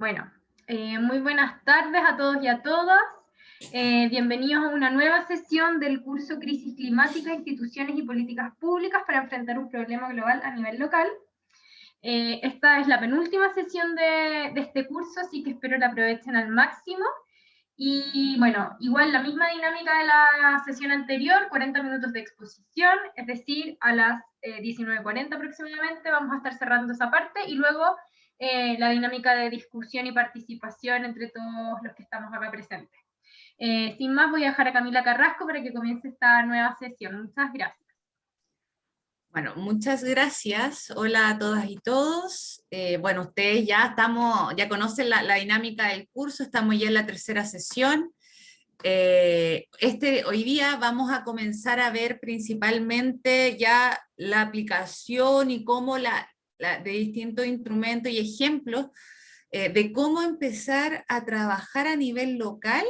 Bueno, muy buenas tardes a todos y a todas. Bienvenidos a una nueva sesión del curso Crisis Climática, Instituciones y Políticas Públicas para enfrentar un problema global a nivel local. Esta es la penúltima sesión de este curso, así que espero la aprovechen al máximo. Y bueno, igual la misma dinámica de la sesión anterior, 40 minutos de exposición, es decir, a las 19:40 aproximadamente vamos a estar cerrando esa parte y luego la dinámica de discusión y participación entre todos los que estamos acá presentes. Sin más, voy a dejar a Camila Carrasco para que comience esta nueva sesión. Muchas gracias. Bueno, muchas gracias. Hola a todas y todos. Bueno, ustedes ya conocen la dinámica del curso, estamos ya en la tercera sesión. Hoy día vamos a comenzar a ver principalmente ya la aplicación y cómo de distintos instrumentos y ejemplos de cómo empezar a trabajar a nivel local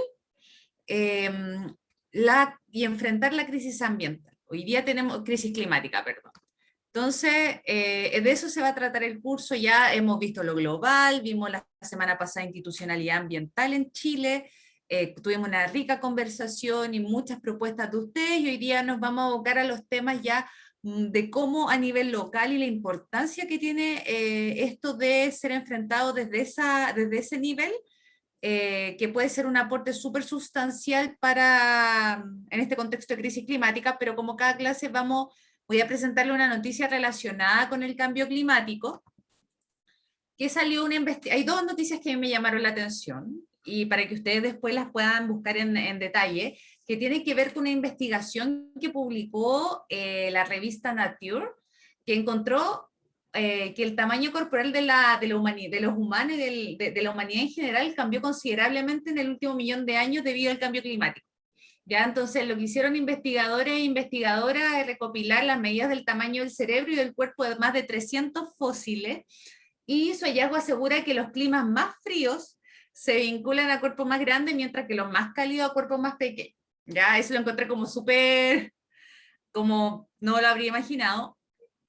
y enfrentar la crisis ambiental. Hoy día tenemos crisis climática, perdón. Entonces, de eso se va a tratar el curso. Ya hemos visto lo global, vimos la semana pasada institucionalidad ambiental en Chile, tuvimos una rica conversación y muchas propuestas de ustedes, y hoy día nos vamos a abocar a los temas ya de cómo a nivel local y la importancia que tiene esto de ser enfrentado desde ese nivel, que puede ser un aporte súper sustancial en este contexto de crisis climática, pero como cada clase voy a presentarle una noticia relacionada con el cambio climático, que salió hay dos noticias que a mí me llamaron la atención, y para que ustedes después las puedan buscar en detalle, que tiene que ver con una investigación que publicó la revista Nature, que encontró que el tamaño corporal de los humanos y de la humanidad en general cambió considerablemente en el último millón de años debido al cambio climático. Ya, entonces lo que hicieron investigadores e investigadoras es recopilar las medidas del tamaño del cerebro y del cuerpo de más de 300 fósiles, y su hallazgo asegura que los climas más fríos se vinculan a cuerpos más grandes, mientras que los más cálidos a cuerpos más pequeños. Ya, eso lo encontré como súper, como no lo habría imaginado,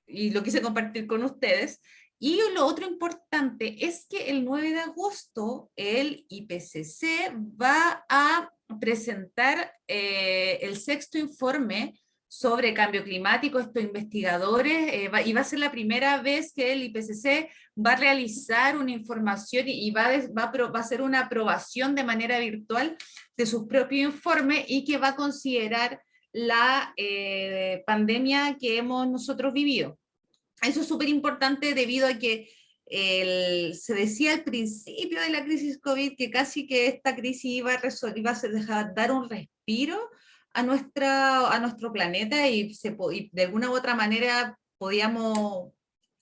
y lo quise compartir con ustedes. Y lo otro importante es que el 9 de agosto el IPCC va a presentar el sexto informe sobre cambio climático. Estos investigadores, y va a ser la primera vez que el IPCC va a realizar una información y va a hacer una aprobación de manera virtual de sus propios informes, y que va a considerar la pandemia que hemos nosotros vivido. Eso es súper importante debido a que se decía al principio de la crisis COVID que casi que esta crisis iba a dar un respiro a nuestro planeta, y de alguna u otra manera podíamos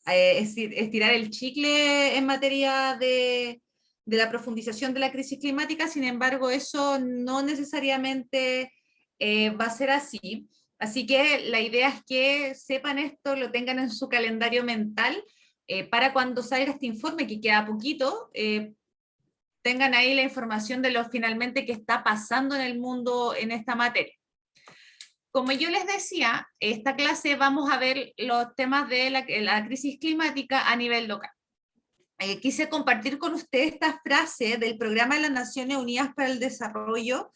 estirar el chicle en materia de la profundización de la crisis climática. Sin embargo, eso no necesariamente va a ser así. Así que la idea es que sepan esto, lo tengan en su calendario mental, para cuando salga este informe, que queda poquito, tengan ahí la información de lo finalmente que está pasando en el mundo en esta materia. Como yo les decía, esta clase vamos a ver los temas de la crisis climática a nivel local. Quise compartir con ustedes esta frase del Programa de las Naciones Unidas para el Desarrollo,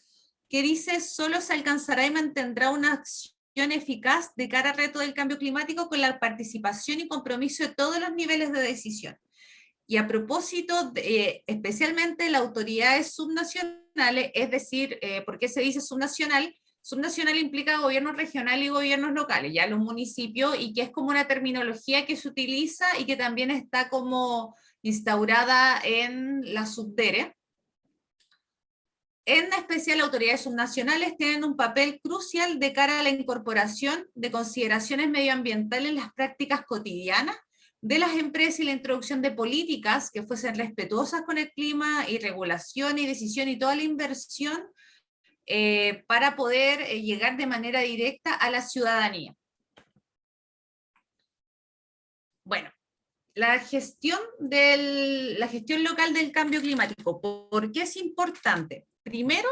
que dice: solo se alcanzará y mantendrá una acción eficaz de cara al reto del cambio climático con la participación y compromiso de todos los niveles de decisión. Y a propósito, especialmente las autoridades subnacionales, es decir, ¿por qué se dice subnacional? Subnacional implica gobiernos regionales y gobiernos locales, ya los municipios, y que es como una terminología que se utiliza y que también está como instaurada en la Subdere. En especial, autoridades subnacionales tienen un papel crucial de cara a la incorporación de consideraciones medioambientales en las prácticas cotidianas de las empresas y la introducción de políticas que fuesen respetuosas con el clima, y regulación y decisión y toda la inversión para poder llegar de manera directa a la ciudadanía. Bueno, la gestión local del cambio climático, ¿por qué es importante? Primero,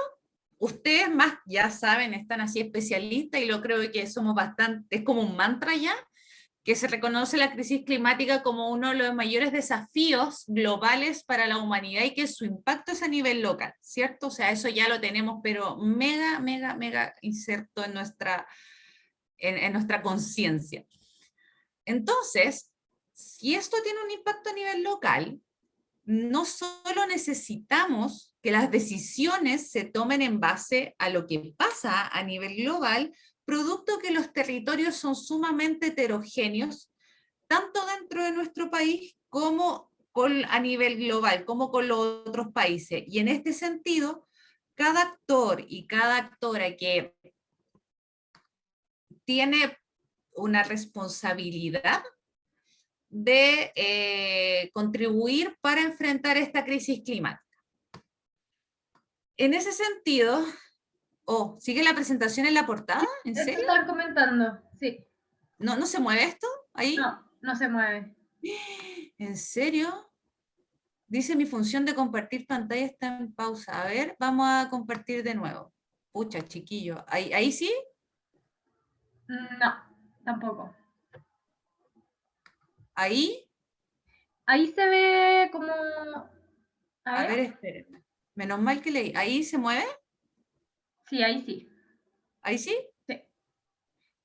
ustedes más ya saben, están así especialistas, y lo creo que somos bastante, es como un mantra ya, que se reconoce la crisis climática como uno de los mayores desafíos globales para la humanidad y que su impacto es a nivel local, ¿cierto? O sea, eso ya lo tenemos, pero mega, mega, mega inserto en nuestra conciencia. Entonces, si esto tiene un impacto a nivel local, no solo necesitamos que las decisiones se tomen en base a lo que pasa a nivel global, producto que los territorios son sumamente heterogéneos, tanto dentro de nuestro país como a nivel global, como con los otros países. Y en este sentido, cada actor y cada actora que tiene una responsabilidad de contribuir para enfrentar esta crisis climática. En ese sentido, ¿sigue la presentación en la portada? ¿En Esto serio? están comentando, sí. ¿No se mueve esto? ¿Ahí? No, no se mueve. ¿En serio? Dice mi función de compartir pantalla está en pausa. A ver, vamos a compartir de nuevo. Pucha, chiquillo. ¿Ahí sí? No, tampoco. ¿Ahí? Ahí se ve como... A ver, espérenme. Menos mal que leí. ¿Ahí se mueve? Sí, ahí sí. ¿Ahí sí? Sí.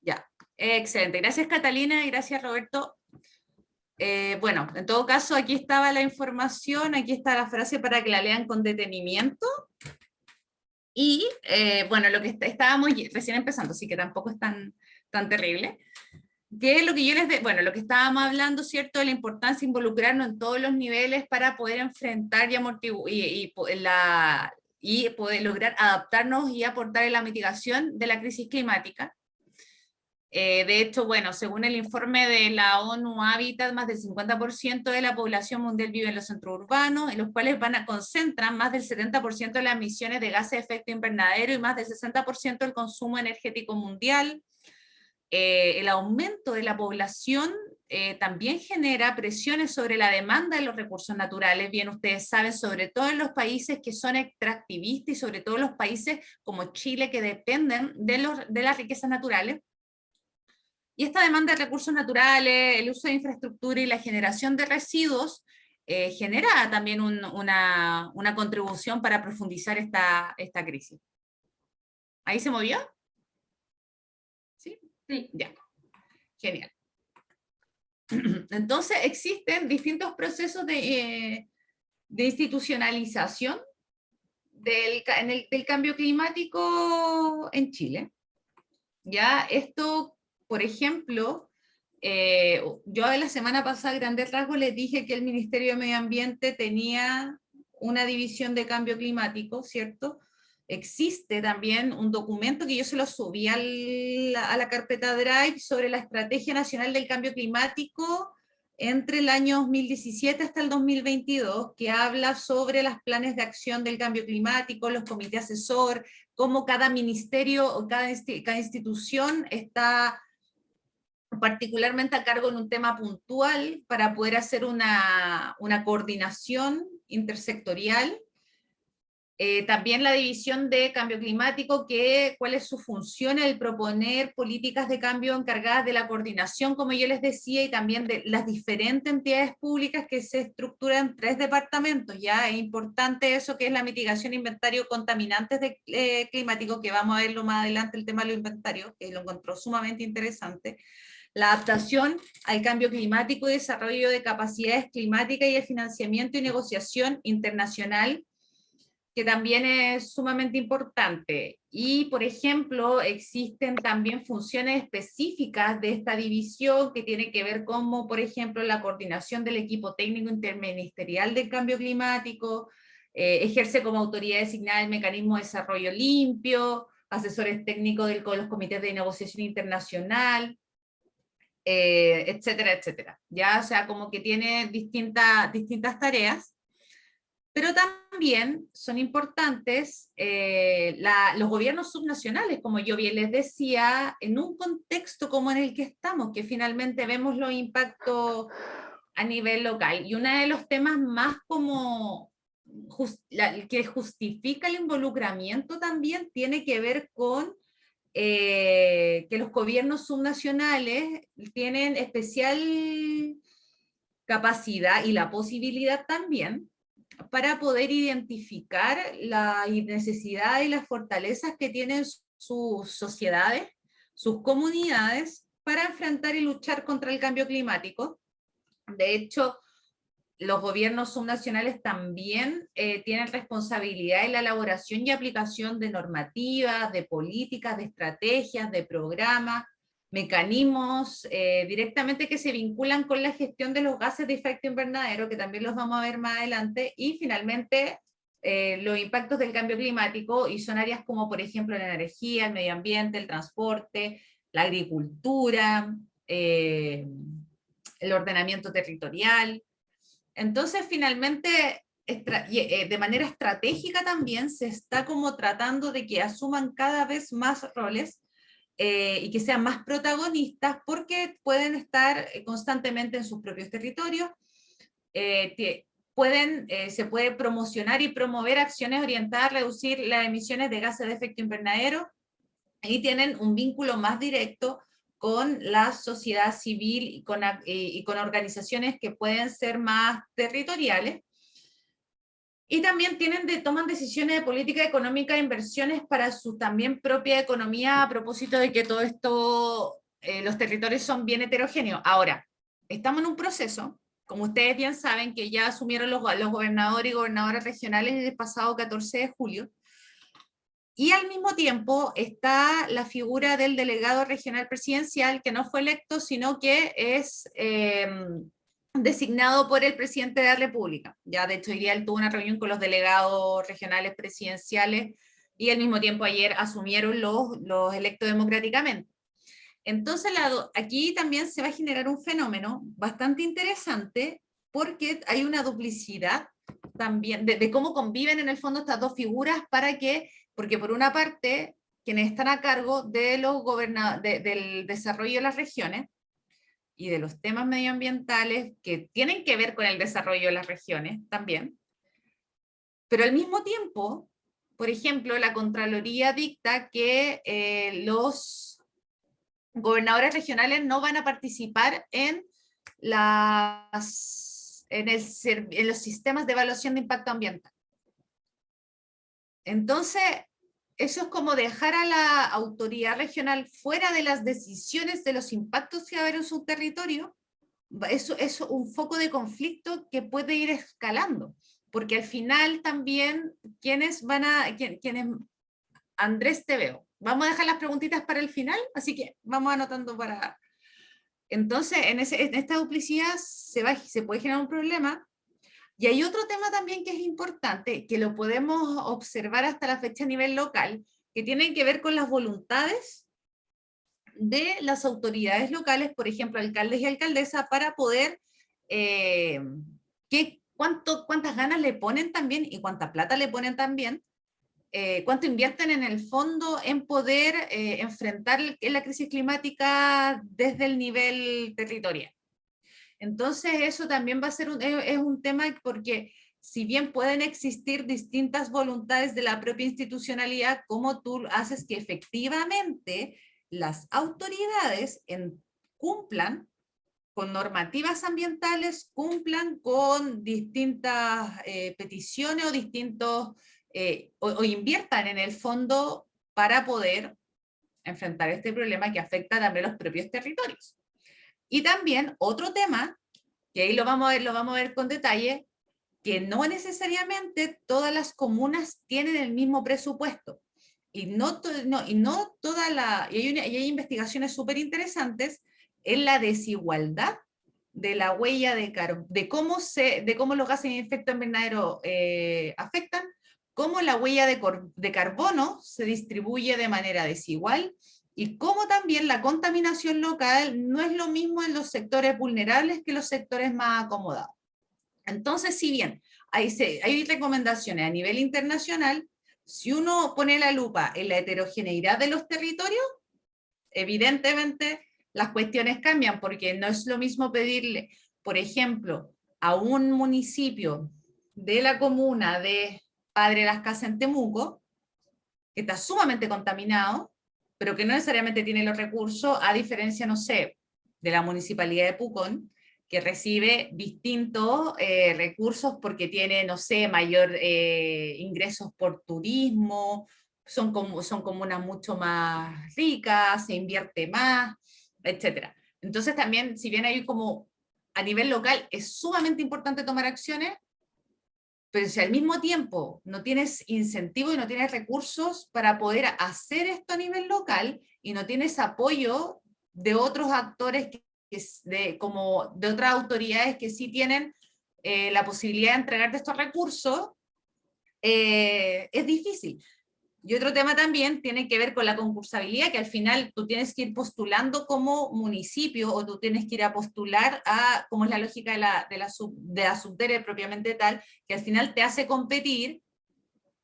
Ya. Excelente. Gracias, Catalina, y gracias, Roberto. Bueno, en todo caso, aquí estaba la información, aquí está la frase para que la lean con detenimiento. Y bueno, lo que estábamos recién empezando, así que tampoco es tan terrible. Que es lo que yo bueno, lo que estábamos hablando, ¿cierto? De la importancia de involucrarnos en todos los niveles para poder enfrentar y poder lograr adaptarnos y aportar en la mitigación de la crisis climática. De hecho, bueno, según el informe de la ONU Habitat, más del 50% de la población mundial vive en los centros urbanos, en los cuales concentran más del 70% de las emisiones de gases de efecto invernadero y más del 60% del consumo energético mundial. El aumento de la población también genera presiones sobre la demanda de los recursos naturales, bien ustedes saben, sobre todo en los países que son extractivistas y sobre todo los países como Chile que dependen de las riquezas naturales. Y esta demanda de recursos naturales, el uso de infraestructura y la generación de residuos genera también una contribución para profundizar esta crisis. ¿Ahí se movió? ¿Sí? Sí. Ya. Genial. Entonces existen distintos procesos de institucionalización del cambio climático en Chile. Ya esto, por ejemplo, yo la semana pasada, a grandes rasgos, les dije que el Ministerio de Medio Ambiente tenía una división de cambio climático, ¿cierto? Existe también un documento que yo se lo subí a la carpeta Drive sobre la Estrategia Nacional del Cambio Climático entre el año 2017 hasta el 2022, que habla sobre los planes de acción del cambio climático, los comités asesor, cómo cada ministerio o cada institución está particularmente a cargo en un tema puntual para poder hacer una coordinación intersectorial. También la división de cambio climático, cuál es su función, el proponer políticas de cambio encargadas de la coordinación, como yo les decía, y también de las diferentes entidades públicas que se estructuran en 3 departamentos. Ya es importante eso, que es la mitigación, inventario, contaminantes climáticos, que vamos a verlo más adelante, el tema de los inventarios, que lo encontró sumamente interesante. La adaptación al cambio climático y desarrollo de capacidades climáticas y el financiamiento y negociación internacional, que también es sumamente importante. Y, por ejemplo, existen también funciones específicas de esta división que tienen que ver como, por ejemplo, la coordinación del equipo técnico interministerial del cambio climático, ejerce como autoridad designada el mecanismo de desarrollo limpio, asesores técnicos de los comités de negociación internacional, etcétera, etcétera. Ya, o sea, como que tiene distintas tareas. Pero también son importantes los gobiernos subnacionales, como yo bien les decía, en un contexto como en el que estamos, que finalmente vemos los impactos a nivel local. Y uno de los temas más como que justifica el involucramiento también tiene que ver con que los gobiernos subnacionales tienen especial capacidad y la posibilidad también para poder identificar las necesidades y las fortalezas que tienen sus sociedades, sus comunidades, para enfrentar y luchar contra el cambio climático. De hecho, los gobiernos subnacionales también tienen responsabilidad en la elaboración y aplicación de normativas, de políticas, de estrategias, de programas, mecanismos directamente que se vinculan con la gestión de los gases de efecto invernadero, que también los vamos a ver más adelante, y finalmente los impactos del cambio climático, y son áreas como por ejemplo la energía, el medio ambiente, el transporte, la agricultura, el ordenamiento territorial. Entonces, finalmente, de manera estratégica también se está como tratando de que asuman cada vez más roles y que sean más protagonistas, porque pueden estar constantemente en sus propios territorios, se puede promocionar y promover acciones orientadas a reducir las emisiones de gases de efecto invernadero, y tienen un vínculo más directo con la sociedad civil y con organizaciones que pueden ser más territoriales. Y también toman decisiones de política económica e inversiones para su también propia economía, a propósito de que todo esto, los territorios son bien heterogéneos. Ahora, estamos en un proceso, como ustedes bien saben, que ya asumieron los gobernadores y gobernadoras regionales el pasado 14 de julio, y al mismo tiempo está la figura del delegado regional presidencial, que no fue electo, sino que es designado por el presidente de la República. Ya, de hecho, hoy día él tuvo una reunión con los delegados regionales presidenciales, y al mismo tiempo ayer asumieron los electos democráticamente. Entonces, aquí también se va a generar un fenómeno bastante interesante, porque hay una duplicidad también de cómo conviven en el fondo estas dos figuras, porque por una parte, quienes están a cargo de del desarrollo de las regiones y de los temas medioambientales que tienen que ver con el desarrollo de las regiones también, pero al mismo tiempo, por ejemplo, la Contraloría dicta que los gobernadores regionales no van a participar en los sistemas de evaluación de impacto ambiental. Entonces, eso es como dejar a la autoridad regional fuera de las decisiones de los impactos que va a haber en su territorio. Eso es un foco de conflicto que puede ir escalando, porque al final también, Andrés, te veo. Vamos a dejar las preguntitas para el final, así que vamos anotando para... Entonces, en esta duplicidad se puede generar un problema. Y hay otro tema también que es importante, que lo podemos observar hasta la fecha a nivel local, que tiene que ver con las voluntades de las autoridades locales, por ejemplo, alcaldes y alcaldesas, para poder, cuántas ganas le ponen también y cuánta plata le ponen también, cuánto invierten en el fondo en poder enfrentar la crisis climática desde el nivel territorial. Entonces eso también va a ser es un tema, porque si bien pueden existir distintas voluntades de la propia institucionalidad, ¿cómo tú haces que efectivamente las autoridades cumplan con normativas ambientales, cumplan con distintas peticiones o distintos, o inviertan en el fondo para poder enfrentar este problema que afecta también a los propios territorios? Y también otro tema, que ahí lo vamos a ver con detalle, que no necesariamente todas las comunas tienen el mismo presupuesto. Y hay investigaciones súper interesantes en la desigualdad de la huella de cómo los gases de efecto invernadero afectan, cómo la huella de carbono se distribuye de manera desigual, y cómo también la contaminación local no es lo mismo en los sectores vulnerables que los sectores más acomodados. Entonces, si bien hay recomendaciones a nivel internacional, si uno pone la lupa en la heterogeneidad de los territorios, evidentemente las cuestiones cambian, porque no es lo mismo pedirle, por ejemplo, a un municipio de la comuna de Padre Las Casas en Temuco, que está sumamente contaminado, pero que no necesariamente tiene los recursos, a diferencia, no sé, de la Municipalidad de Pucón, que recibe distintos recursos porque tiene, no sé, mayor ingresos por turismo, son comunas mucho más ricas, se invierte más, etcétera. Entonces también, si bien hay como a nivel local es sumamente importante tomar acciones, pero si al mismo tiempo no tienes incentivo y no tienes recursos para poder hacer esto a nivel local y no tienes apoyo de otros actores como de otras autoridades que sí tienen la posibilidad de entregarte estos recursos, es difícil. Y otro tema también tiene que ver con la concursabilidad, que al final tú tienes que ir postulando como municipio o tú tienes que ir a postular a, como es la lógica de la subdere propiamente tal, que al final te hace competir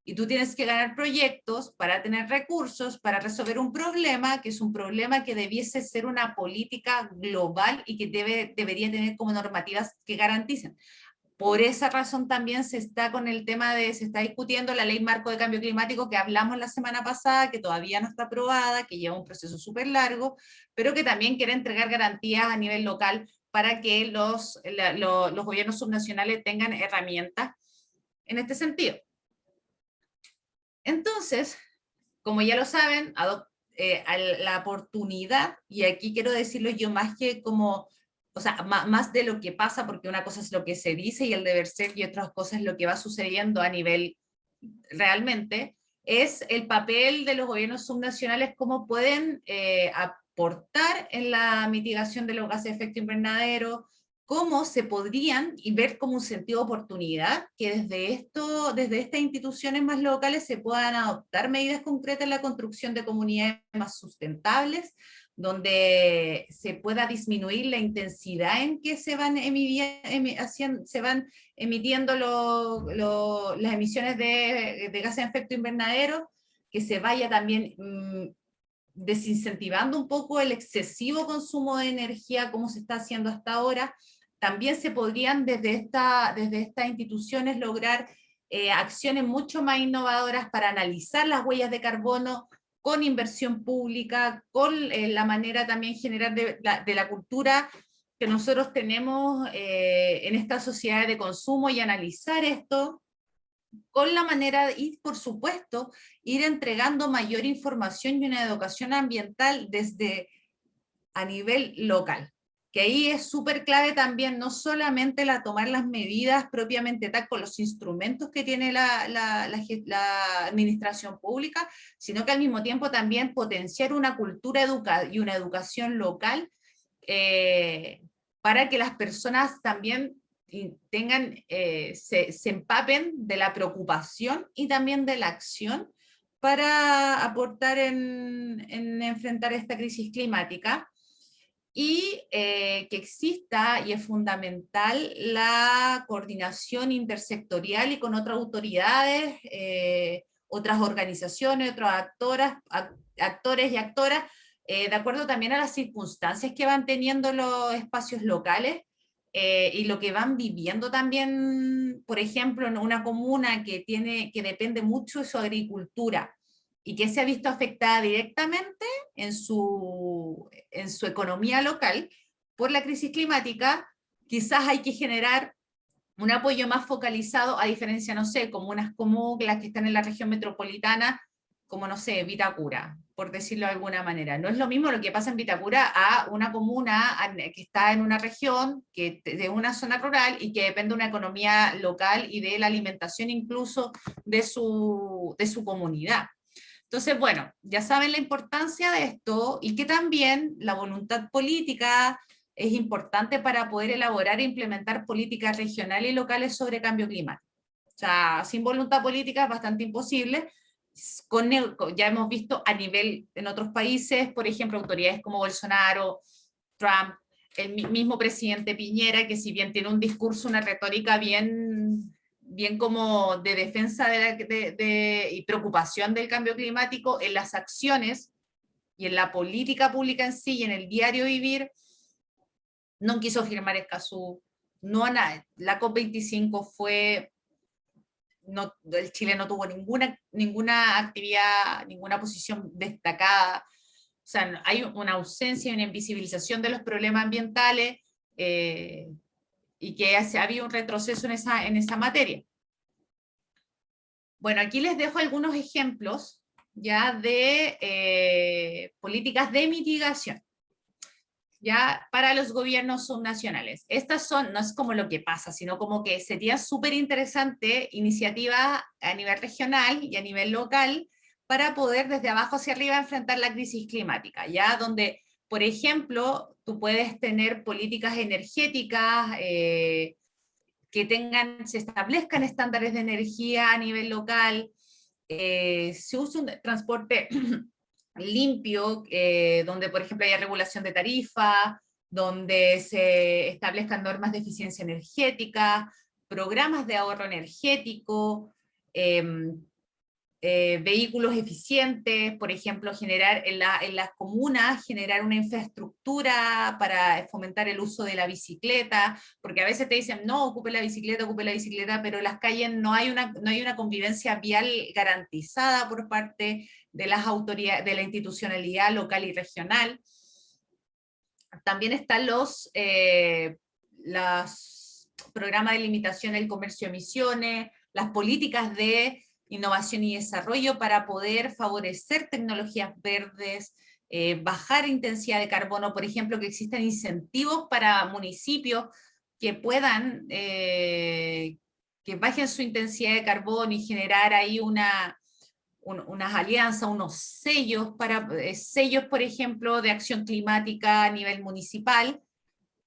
y tú tienes que ganar proyectos para tener recursos, para resolver un problema, que es un problema que debiese ser una política global y que debería tener como normativas que garanticen. Por esa razón también se está con el tema se está discutiendo la ley marco de cambio climático que hablamos la semana pasada, que todavía no está aprobada, que lleva un proceso súper largo, pero que también quiere entregar garantías a nivel local para que los gobiernos subnacionales tengan herramientas en este sentido. Entonces, como ya lo saben, la oportunidad, y aquí quiero decirlo yo más que como, o sea, más de lo que pasa, porque una cosa es lo que se dice y el deber ser, y otra cosa es lo que va sucediendo a nivel realmente, es el papel de los gobiernos subnacionales, cómo pueden aportar en la mitigación de los gases de efecto invernadero, cómo se podrían, y ver como un sentido de oportunidad, que desde estas instituciones más locales se puedan adoptar medidas concretas en la construcción de comunidades más sustentables, donde se pueda disminuir la intensidad en que se van emitiendo las emisiones de gases de efecto invernadero, que se vaya también desincentivando un poco el excesivo consumo de energía como se está haciendo hasta ahora. También se podrían desde estas instituciones lograr acciones mucho más innovadoras para analizar las huellas de carbono con inversión pública, con la manera también general de la cultura que nosotros tenemos en esta sociedad de consumo y analizar esto con la manera, y por supuesto, ir entregando mayor información y una educación ambiental desde a nivel local. Que ahí es súper clave también, no solamente tomar las medidas propiamente tal con los instrumentos que tiene la administración pública, sino que al mismo tiempo también potenciar una cultura y una educación local para que las personas también se empapen de la preocupación y también de la acción para aportar en enfrentar esta crisis climática. Y que exista, y es fundamental, la coordinación intersectorial y con otras autoridades, otras organizaciones, otros actores y actoras, de acuerdo también a las circunstancias que van teniendo los espacios locales y lo que van viviendo también, por ejemplo, en una comuna que depende mucho de su agricultura y que se ha visto afectada directamente en su economía local por la crisis climática, quizás hay que generar un apoyo más focalizado, a diferencia, no sé, comunas como las que están en la región metropolitana, como, no sé, Vitacura, por decirlo de alguna manera. No es lo mismo lo que pasa en Vitacura a una comuna que está en una región, de una zona rural y que depende de una economía local y de la alimentación incluso de su comunidad. Entonces, bueno, ya saben la importancia de esto y que también la voluntad política es importante para poder elaborar e implementar políticas regionales y locales sobre cambio climático. O sea, sin voluntad política es bastante imposible. Ya hemos visto a nivel en otros países, por ejemplo, autoridades como Bolsonaro, Trump, el mismo presidente Piñera, que si bien tiene un discurso, una retórica bien como de defensa y preocupación del cambio climático, en las acciones y en la política pública en sí y en el diario vivir, no quiso firmar Escazú, la COP25 el Chile no tuvo ninguna actividad, ninguna posición destacada, sea, hay una ausencia y una invisibilización de los problemas ambientales y que ha habido un retroceso en esa materia. Bueno, aquí les dejo algunos ejemplos ya de políticas de mitigación, ya para los gobiernos subnacionales. Estas son, no es como lo que pasa, sino como que sería súper interesante iniciativas a nivel regional y a nivel local para poder desde abajo hacia arriba enfrentar la crisis climática, ya donde, por ejemplo, tú puedes tener políticas energéticas que se establezcan estándares de energía a nivel local, se usa un transporte limpio, donde por ejemplo haya regulación de tarifa, donde se establezcan normas de eficiencia energética, programas de ahorro energético, vehículos eficientes, por ejemplo, generar en las comunas, generar una infraestructura para fomentar el uso de la bicicleta, porque a veces te dicen, no, ocupe la bicicleta, pero en las calles no hay una convivencia vial garantizada por parte de las autoridades, de la institucionalidad local y regional. También están los programas de limitación del comercio de emisiones, las políticas de innovación y desarrollo para poder favorecer tecnologías verdes, bajar intensidad de carbono, por ejemplo, que existan incentivos para municipios que puedan, que bajen su intensidad de carbono y generar ahí unas alianzas, unos sellos, sellos, por ejemplo, de acción climática a nivel municipal,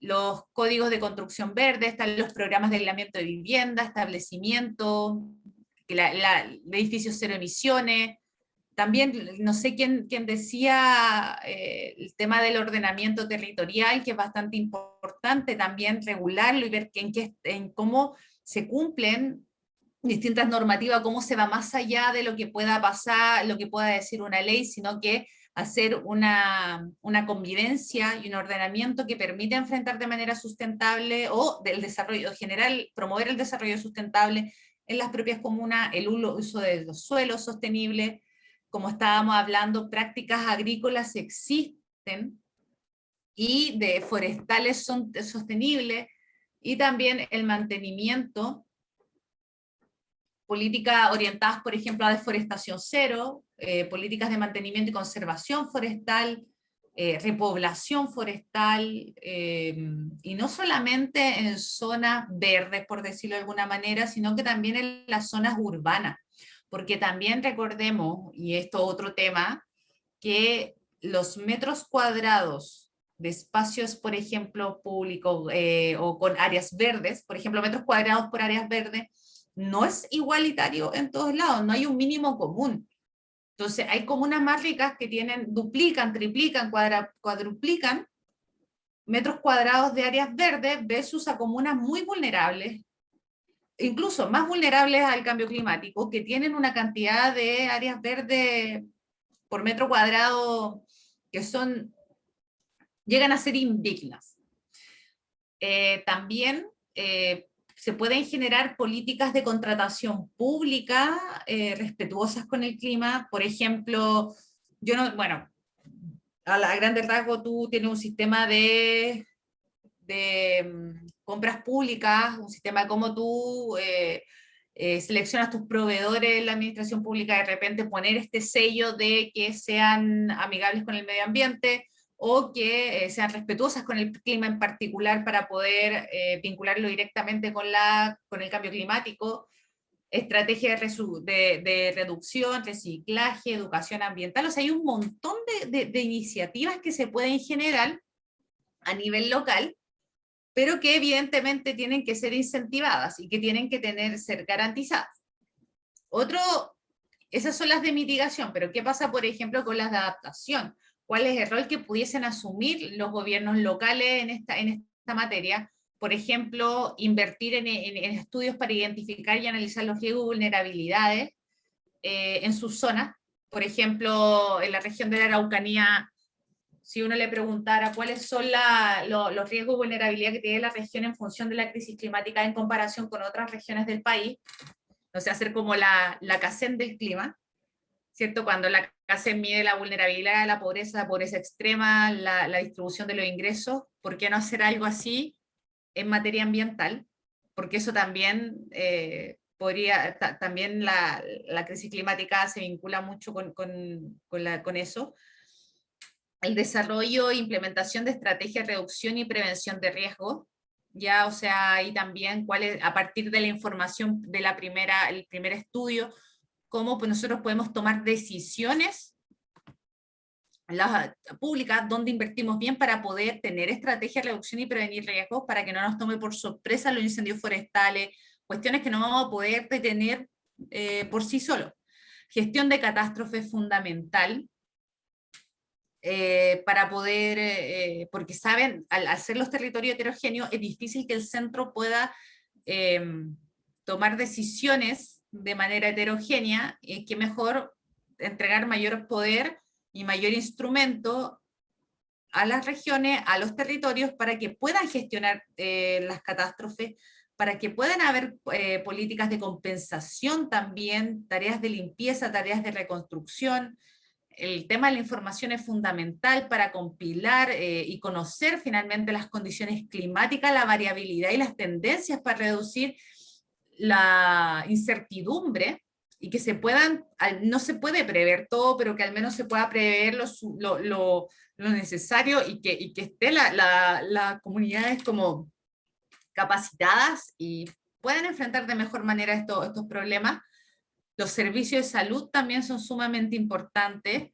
los códigos de construcción verde, están los programas de aislamiento de vivienda, establecimiento, de edificios cero emisiones. También, no sé quién decía el tema del ordenamiento territorial, que es bastante importante también regularlo y ver en cómo se cumplen distintas normativas, cómo se va más allá de lo que pueda pasar, lo que pueda decir una ley, sino que hacer una convivencia y un ordenamiento que permita enfrentar de manera sustentable o del desarrollo general, promover el desarrollo sustentable en las propias comunas, el uso de los suelos sostenibles, como estábamos hablando, prácticas agrícolas existen y de forestales son sostenibles, y también el mantenimiento, políticas orientadas, por ejemplo, a deforestación cero, políticas de mantenimiento y conservación forestal, repoblación forestal, y no solamente en zonas verdes, por decirlo de alguna manera, sino que también en las zonas urbanas, porque también recordemos, y esto es otro tema, que los metros cuadrados de espacios, por ejemplo, públicos o con áreas verdes, por ejemplo, metros cuadrados por áreas verdes, no es igualitario en todos lados, no hay un mínimo común. Entonces, hay comunas más ricas que duplican, triplican, cuadruplican metros cuadrados de áreas verdes versus a comunas muy vulnerables, incluso más vulnerables al cambio climático, que tienen una cantidad de áreas verdes por metro cuadrado que llegan a ser indignas. También se pueden generar políticas de contratación pública respetuosas con el clima. Por ejemplo, a grandes rasgos tú tienes un sistema de compras públicas, un sistema como tú seleccionas tus proveedores en la administración pública, de repente poner este sello de que sean amigables con el medio ambiente, o que sean respetuosas con el clima en particular para poder vincularlo directamente con el cambio climático, estrategia de reducción, reciclaje, educación ambiental. O sea, hay un montón de iniciativas que se pueden generar a nivel local, pero que evidentemente tienen que ser incentivadas y que tienen que ser garantizadas. Esas son las de mitigación, pero ¿qué pasa, por ejemplo, con las de adaptación? ¿Cuál es el rol que pudiesen asumir los gobiernos locales en esta materia? Por ejemplo, invertir en estudios para identificar y analizar los riesgos y vulnerabilidades en sus zonas. Por ejemplo, en la región de la Araucanía, si uno le preguntara cuáles son los riesgos y vulnerabilidad que tiene la región en función de la crisis climática en comparación con otras regiones del país, o sea, hacer como la Kaizen del clima, ¿cierto? Cuando la acá se mide la vulnerabilidad, la pobreza extrema, la distribución de los ingresos. ¿Por qué no hacer algo así en materia ambiental? Porque eso también también la crisis climática se vincula mucho con eso. El desarrollo e implementación de estrategias de reducción y prevención de riesgos, ya, o sea, ahí también a partir de la información de el primer estudio, cómo pues, nosotros podemos tomar decisiones públicas donde invertimos bien para poder tener estrategias de reducción y prevenir riesgos para que no nos tome por sorpresa los incendios forestales, cuestiones que no vamos a poder detener por sí solos. Gestión de catástrofe fundamental, para poder, porque saben, al ser los territorios heterogéneos, es difícil que el centro pueda tomar decisiones de manera heterogénea, y que mejor entregar mayor poder y mayor instrumento a las regiones, a los territorios, para que puedan gestionar las catástrofes, para que puedan haber políticas de compensación también, tareas de limpieza, tareas de reconstrucción. El tema de la información es fundamental para compilar y conocer finalmente las condiciones climáticas, la variabilidad y las tendencias para reducir la incertidumbre, y que se puedan, no se puede prever todo, pero que al menos se pueda prever lo necesario, y que esté las comunidades como capacitadas y puedan enfrentar de mejor manera estos problemas. Los servicios de salud también son sumamente importantes.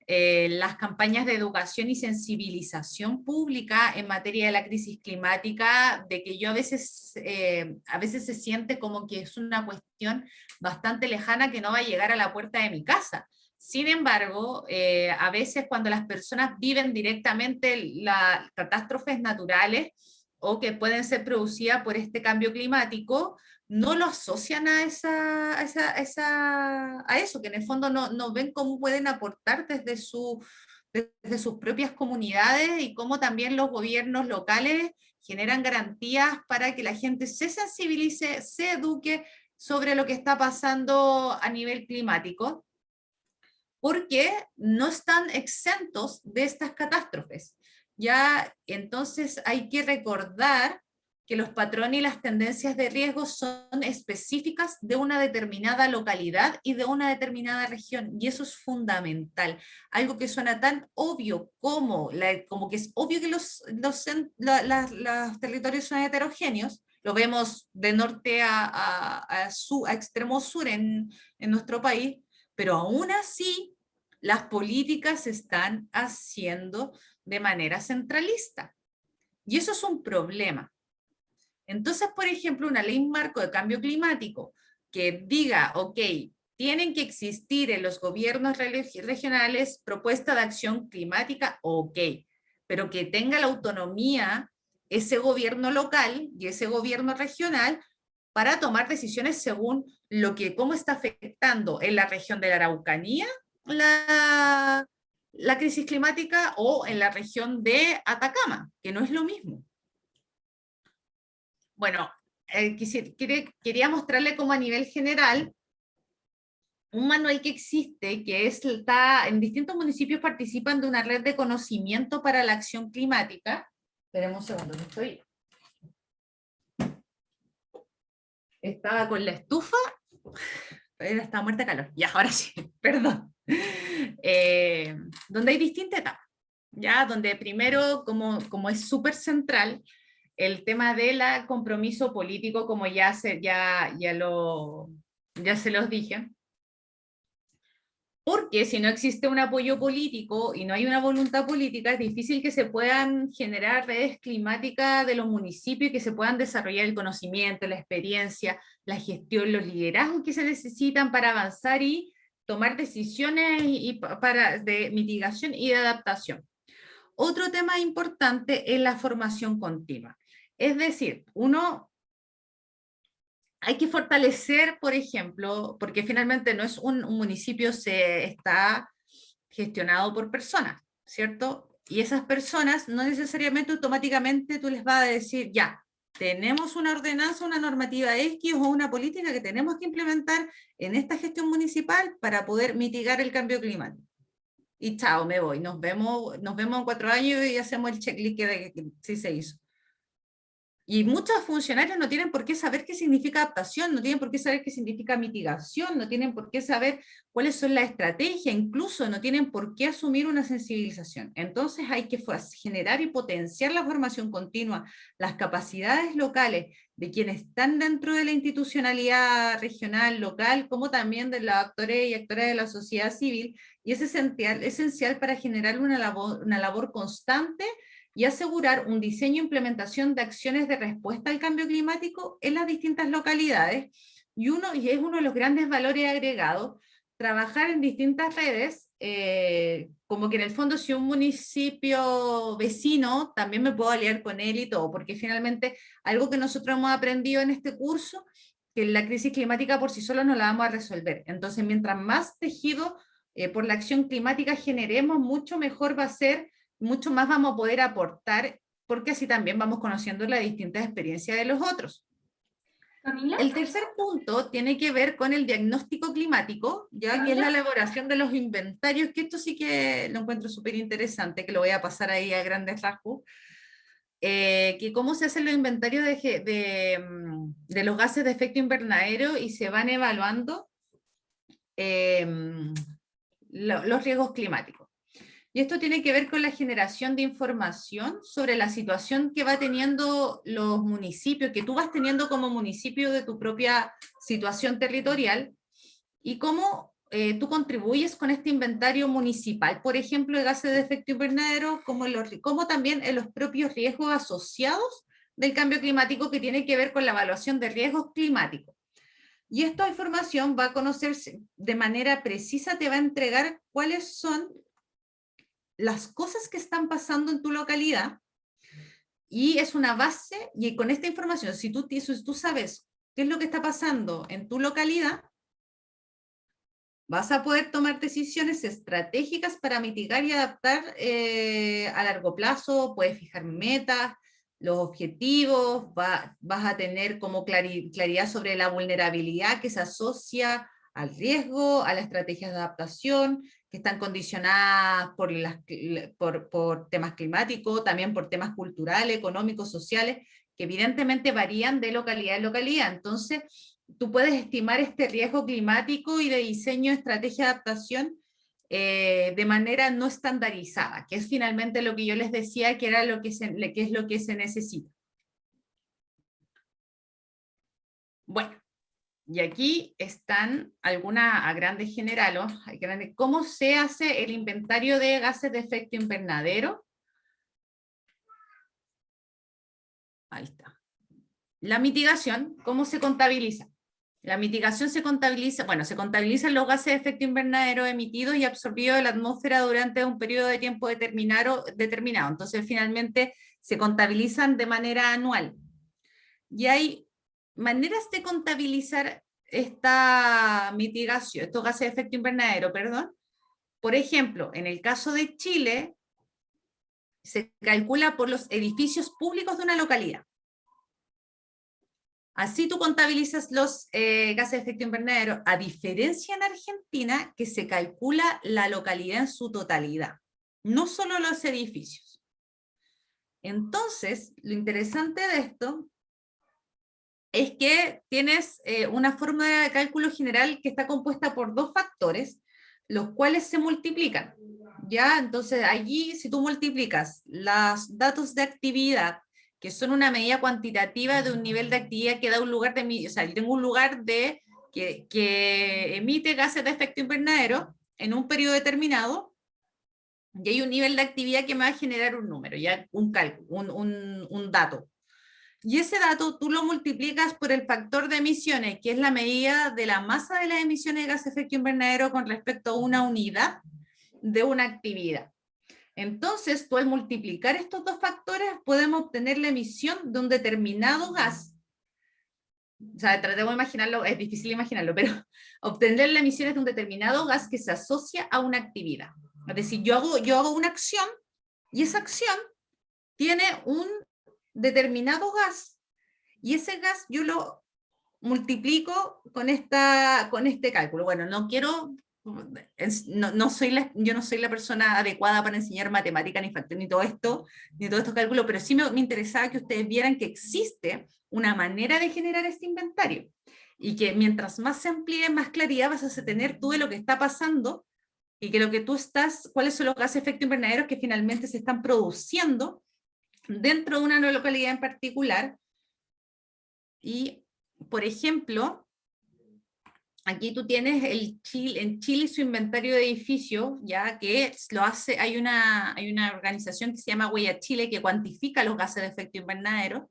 Las campañas de educación y sensibilización pública en materia de la crisis climática, de que yo a veces se siente como que es una cuestión bastante lejana que no va a llegar a la puerta de mi casa. Sin embargo, a veces cuando las personas viven directamente las catástrofes naturales o que pueden ser producidas por este cambio climático, no lo asocian a eso, que en el fondo no ven cómo pueden aportar desde sus propias comunidades, y cómo también los gobiernos locales generan garantías para que la gente se sensibilice, se eduque sobre lo que está pasando a nivel climático, porque no están exentos de estas catástrofes. Ya, entonces hay que recordar que los patrones y las tendencias de riesgo son específicas de una determinada localidad y de una determinada región, y eso es fundamental. Algo que suena tan obvio como que es obvio que los territorios son heterogéneos, lo vemos de norte a extremo sur en nuestro país, pero aún así las políticas se están haciendo de manera centralista, y eso es un problema. Entonces, por ejemplo, una ley marco de cambio climático que diga, ok, tienen que existir en los gobiernos regionales propuestas de acción climática, ok, pero que tenga la autonomía ese gobierno local y ese gobierno regional para tomar decisiones según cómo está afectando en la región de la Araucanía la crisis climática, o en la región de Atacama, que no es lo mismo. Bueno, quería mostrarle como a nivel general un manual que existe, que está en distintos municipios, participan de una red de conocimiento para la acción climática. Esperemos un segundo, estaba con la estufa, pero estaba muerta de calor. Ya, ahora sí, perdón. Donde hay distintas etapas, ¿ya? Donde primero, como es súper central, el tema del compromiso político, como ya se los dije, porque si no existe un apoyo político y no hay una voluntad política, es difícil que se puedan generar redes climáticas de los municipios y que se puedan desarrollar el conocimiento, la experiencia, la gestión, los liderazgos que se necesitan para avanzar y tomar decisiones de mitigación y de adaptación. Otro tema importante es la formación continua. Es decir, hay que fortalecer, por ejemplo, porque finalmente no es un municipio, está gestionado por personas, ¿cierto? Y esas personas no necesariamente automáticamente tú les vas a decir, ya, tenemos una ordenanza, una normativa X o una política que tenemos que implementar en esta gestión municipal para poder mitigar el cambio climático. Y chao, me voy. Nos vemos en 4 años y hacemos el checklist que sí se hizo. Y muchos funcionarios no tienen por qué saber qué significa adaptación, no tienen por qué saber qué significa mitigación, no tienen por qué saber cuáles son las estrategias, incluso no tienen por qué asumir una sensibilización. Entonces hay que generar y potenciar la formación continua, las capacidades locales de quienes están dentro de la institucionalidad regional, local, como también de los actores y actoras de la sociedad civil, y es esencial para generar una labor constante y asegurar un diseño e implementación de acciones de respuesta al cambio climático en las distintas localidades, y es uno de los grandes valores agregados, trabajar en distintas redes, como que en el fondo si un municipio vecino, también me puedo aliar con él y todo, porque finalmente algo que nosotros hemos aprendido en este curso, que la crisis climática por sí sola no la vamos a resolver. Entonces, mientras más tejido por la acción climática generemos, mucho mejor va a ser, mucho más vamos a poder aportar, porque así también vamos conociendo las distintas experiencias de los otros. ¿Camila? El tercer punto tiene que ver con el diagnóstico climático, ya que es la elaboración de los inventarios, que esto sí que lo encuentro súper interesante, que lo voy a pasar ahí a grandes rasgos, que cómo se hacen los inventarios de los gases de efecto invernadero y se van evaluando los riesgos climáticos. Y esto tiene que ver con la generación de información sobre la situación que va teniendo los municipios, que tú vas teniendo como municipio de tu propia situación territorial, y cómo tú contribuyes con este inventario municipal, por ejemplo, de gases de efecto invernadero, como también en los propios riesgos asociados del cambio climático, que tiene que ver con la evaluación de riesgos climáticos. Y esta información va a conocerse de manera precisa, te va a entregar cuáles son las cosas que están pasando en tu localidad, y es una base, y con esta información, si tú sabes qué es lo que está pasando en tu localidad, vas a poder tomar decisiones estratégicas para mitigar y adaptar a largo plazo, puedes fijar metas, los objetivos, vas a tener como claridad sobre la vulnerabilidad que se asocia al riesgo, a las estrategias de adaptación, que están condicionadas por temas climáticos, también por temas culturales, económicos, sociales, que evidentemente varían de localidad en localidad. Entonces, tú puedes estimar este riesgo climático y de diseño de estrategia de adaptación de manera no estandarizada, que es finalmente lo que yo les decía que es lo que se necesita. Bueno, y aquí están algunas a grandes generales, ¿cómo se hace el inventario de gases de efecto invernadero? Ahí está. La mitigación, ¿cómo se contabiliza? La mitigación se contabilizan los gases de efecto invernadero emitidos y absorbidos de la atmósfera durante un periodo de tiempo determinado. Entonces, finalmente, se contabilizan de manera anual. Y hay maneras de contabilizar esta mitigación, estos gases de efecto invernadero, perdón. Por ejemplo, en el caso de Chile, se calcula por los edificios públicos de una localidad. Así tú contabilizas los gases de efecto invernadero, a diferencia en Argentina, que se calcula la localidad en su totalidad, no solo los edificios. Entonces, lo interesante de esto es que tienes una fórmula de cálculo general que está compuesta por 2 factores, los cuales se multiplican. ¿Ya? Entonces, allí, si tú multiplicas los datos de actividad, que son una medida cuantitativa de un nivel de actividad que da un lugar de, o sea, yo tengo un lugar que emite gases de efecto invernadero en un periodo determinado, y hay un nivel de actividad que me va a generar un número, ya un cálculo, un dato. Y ese dato tú lo multiplicas por el factor de emisiones, que es la medida de la masa de las emisiones de gases de efecto invernadero con respecto a una unidad de una actividad. Entonces, tú al multiplicar estos 2 factores, podemos obtener la emisión de un determinado gas. O sea, tratemos de imaginarlo, es difícil imaginarlo, pero obtener las emisiones de un determinado gas que se asocia a una actividad. Es decir, yo hago una acción, y esa acción tiene un determinado gas y ese gas yo lo multiplico con este cálculo. Bueno, no quiero, yo no soy la persona adecuada para enseñar matemática, ni factor, ni todo esto, ni todos estos cálculos, pero sí me interesaba que ustedes vieran que existe una manera de generar este inventario, y que mientras más se amplíe, más claridad vas a tener tú de lo que está pasando, y que lo que tú estás, cuáles son los gases de efecto invernadero que finalmente se están produciendo dentro de una localidad en particular. Y, por ejemplo, aquí tú tienes en Chile su inventario de edificios, ya que lo hace, hay una organización que se llama Huella Chile que cuantifica los gases de efecto invernadero,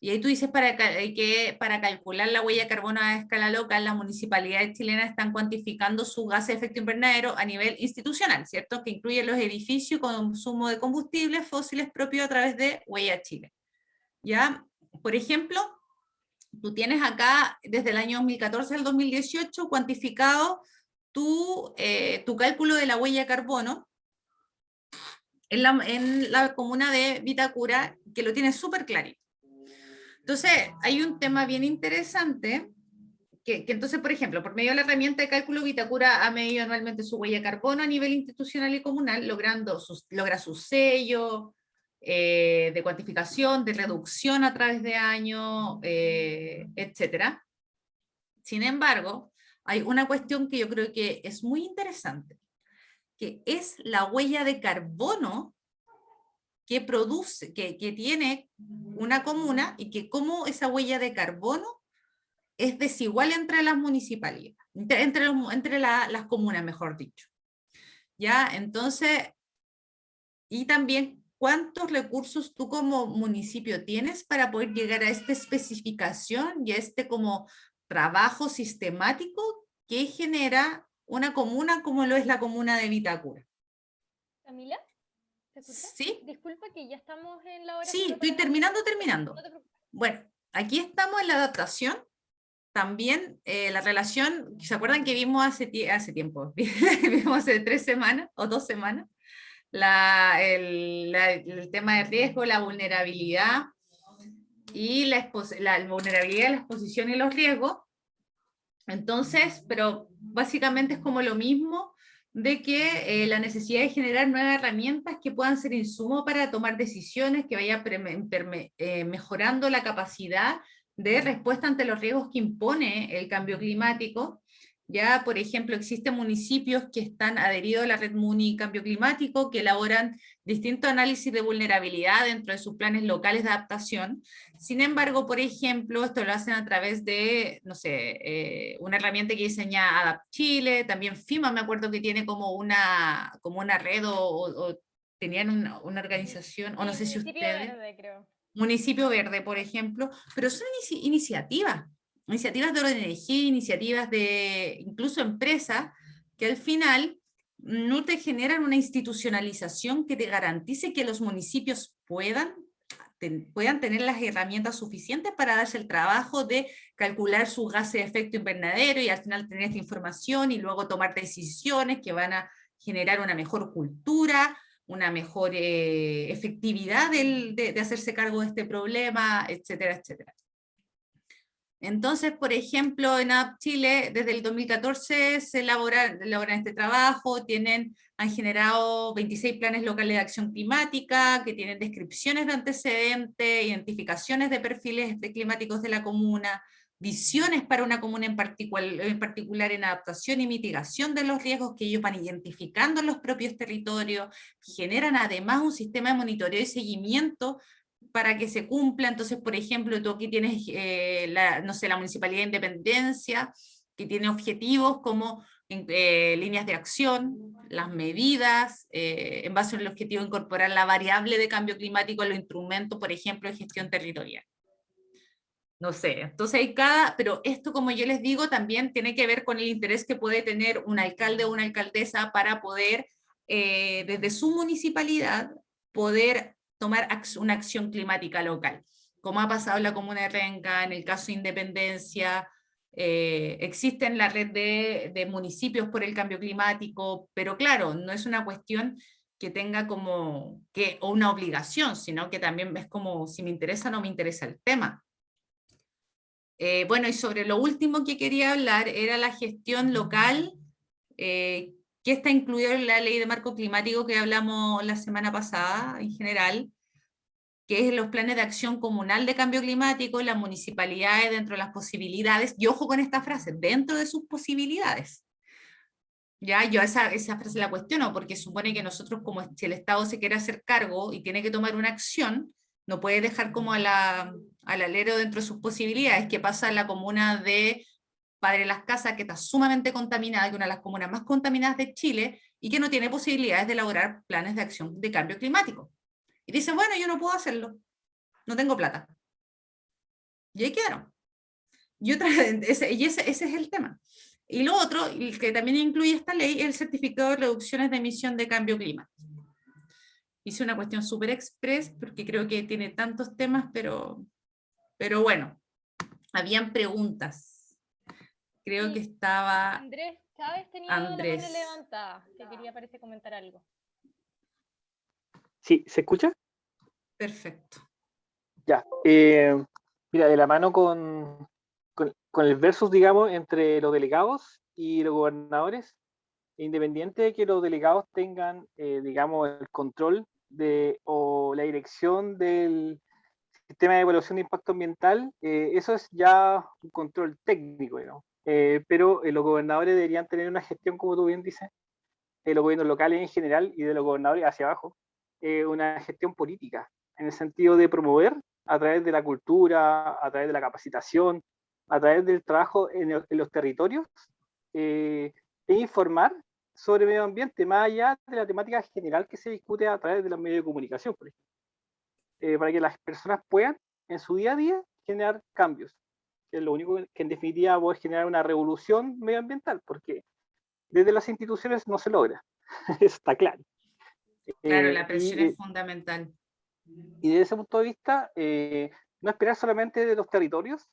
y ahí tú dices que para calcular la huella de carbono a escala local, las municipalidades chilenas están cuantificando sus gases de efecto invernadero a nivel institucional, ¿cierto? Que incluye los edificios con consumo de combustibles fósiles propios a través de Huella Chile. ¿Ya? Por ejemplo, tú tienes acá desde el año 2014 al 2018 cuantificado tu cálculo de la huella de carbono en la comuna de Vitacura, que lo tienes súper clarito. Entonces, hay un tema bien interesante, que entonces, por ejemplo, por medio de la herramienta de cálculo, Vitacura ha medido anualmente su huella de carbono a nivel institucional y comunal, logra su sello de cuantificación, de reducción a través de años, etc. Sin embargo, hay una cuestión que yo creo que es muy interesante, que es la huella de carbono que produce, que tiene una comuna, y que cómo esa huella de carbono es desigual entre las municipalidades, entre las comunas, mejor dicho. ¿Ya? Entonces, y también cuántos recursos tú como municipio tienes para poder llegar a esta especificación y a este como trabajo sistemático que genera una comuna como lo es la comuna de Vitacura. Camila, ¿te escuchas? ¿Sí? Disculpa que ya estamos en la hora. Sí, estoy terminando. No te preocupes. Bueno, aquí estamos en la adaptación. También la relación, ¿se acuerdan que vimos hace tiempo? Vimos hace 3 semanas o 2 semanas, el tema de riesgo, la vulnerabilidad y la vulnerabilidad, la exposición y los riesgos. Entonces, pero básicamente es como lo mismo, de que la necesidad de generar nuevas herramientas que puedan ser insumo para tomar decisiones, que vaya mejorando la capacidad de respuesta ante los riesgos que impone el cambio climático. Ya, por ejemplo, existen municipios que están adheridos a la red MUNI Cambio Climático, que elaboran distintos análisis de vulnerabilidad dentro de sus planes locales de adaptación. Sin embargo, por ejemplo, esto lo hacen a través de, no sé, una herramienta que diseña Adapt Chile, también FIMA me acuerdo que tiene como una red, o tenían una organización, o no sé si Municipio ustedes... Verde, creo. Municipio Verde, por ejemplo, pero son iniciativas de ONG, iniciativas de incluso empresas, que al final no te generan una institucionalización que te garantice que los municipios puedan tener las herramientas suficientes para darse el trabajo de calcular sus gases de efecto invernadero, y al final tener esta información y luego tomar decisiones que van a generar una mejor cultura, una mejor efectividad de hacerse cargo de este problema, etcétera, etcétera. Entonces, por ejemplo, en Adapt Chile, desde el 2014 se elaboran este trabajo, han generado 26 planes locales de acción climática, que tienen descripciones de antecedentes, identificaciones de perfiles climáticos de la comuna, visiones para una comuna en particular en adaptación y mitigación de los riesgos que ellos van identificando en los propios territorios, que generan además un sistema de monitoreo y seguimiento para que se cumpla. Entonces, por ejemplo, tú aquí tienes, no sé, la Municipalidad de Independencia, que tiene objetivos como líneas de acción, las medidas, en base al objetivo de incorporar la variable de cambio climático en los instrumentos, por ejemplo, de gestión territorial. No sé, entonces hay pero esto, como yo les digo, también tiene que ver con el interés que puede tener un alcalde o una alcaldesa para poder, desde su municipalidad, poder tomar una acción climática local, como ha pasado en la comuna de Renca, en el caso de Independencia. Existe la red de municipios por el cambio climático, pero claro, no es una cuestión que tenga o una obligación, sino que también es como si me interesa o no me interesa el tema. Bueno, y sobre lo último que quería hablar era la gestión local, que está incluido en la ley de marco climático que hablamos la semana pasada en general, que es los planes de acción comunal de cambio climático, las municipalidades dentro de las posibilidades, y ojo con esta frase, dentro de sus posibilidades. Ya, yo esa frase la cuestiono porque supone que nosotros, como si el Estado se quiere hacer cargo y tiene que tomar una acción, no puede dejar como al alero dentro de sus posibilidades. ¿Qué pasa en la comuna de Padre Las Casas, que está sumamente contaminada, que es una de las comunas más contaminadas de Chile, y que no tiene posibilidades de elaborar planes de acción de cambio climático? Y dicen, bueno, yo no puedo hacerlo, no tengo plata. Y ahí quedaron. Y ese es el tema. Y lo otro, el que también incluye esta ley, es el certificado de reducciones de emisión de cambio climático. Hice una cuestión súper express porque creo que tiene tantos temas, pero bueno, habían preguntas. Creo que estaba Andrés Chávez tenía la mano Andrés. levantada, que quería, parece, comentar algo. Sí, ¿se escucha? Perfecto. Ya. Mira, de la mano con el versus, digamos, entre los delegados y los gobernadores, independiente de que los delegados tengan, digamos, el control o la dirección del sistema de evaluación de impacto ambiental, eso es ya un control técnico, digamos. Pero los gobernadores deberían tener una gestión, como tú bien dices, de los gobiernos locales en general y de los gobernadores hacia abajo, una gestión política, en el sentido de promover a través de la cultura, a través de la capacitación, a través del trabajo en los territorios, e informar sobre medio ambiente, más allá de la temática general que se discute a través de los medios de comunicación, por ejemplo, para que las personas puedan en su día a día generar cambios, que es lo único que en definitiva puede generar una revolución medioambiental, porque desde las instituciones no se logra, eso está claro. Claro, la presión Y es fundamental. desde ese punto de vista, no esperar solamente de los territorios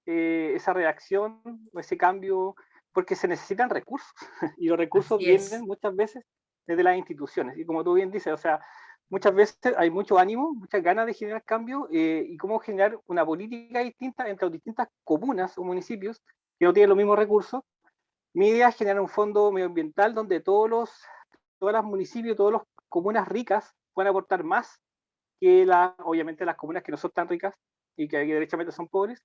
esa reacción o ese cambio, porque se necesitan recursos, y los recursos Así es. vienen muchas veces desde las instituciones, y como tú bien dices, o sea, muchas veces hay mucho ánimo, muchas ganas de generar cambio, y cómo generar una política distinta entre las distintas comunas o municipios que no tienen los mismos recursos. Mi idea es generar un fondo medioambiental donde todos los municipios, todas las comunas ricas puedan aportar más que obviamente las comunas que no son tan ricas y que derechamente son pobres,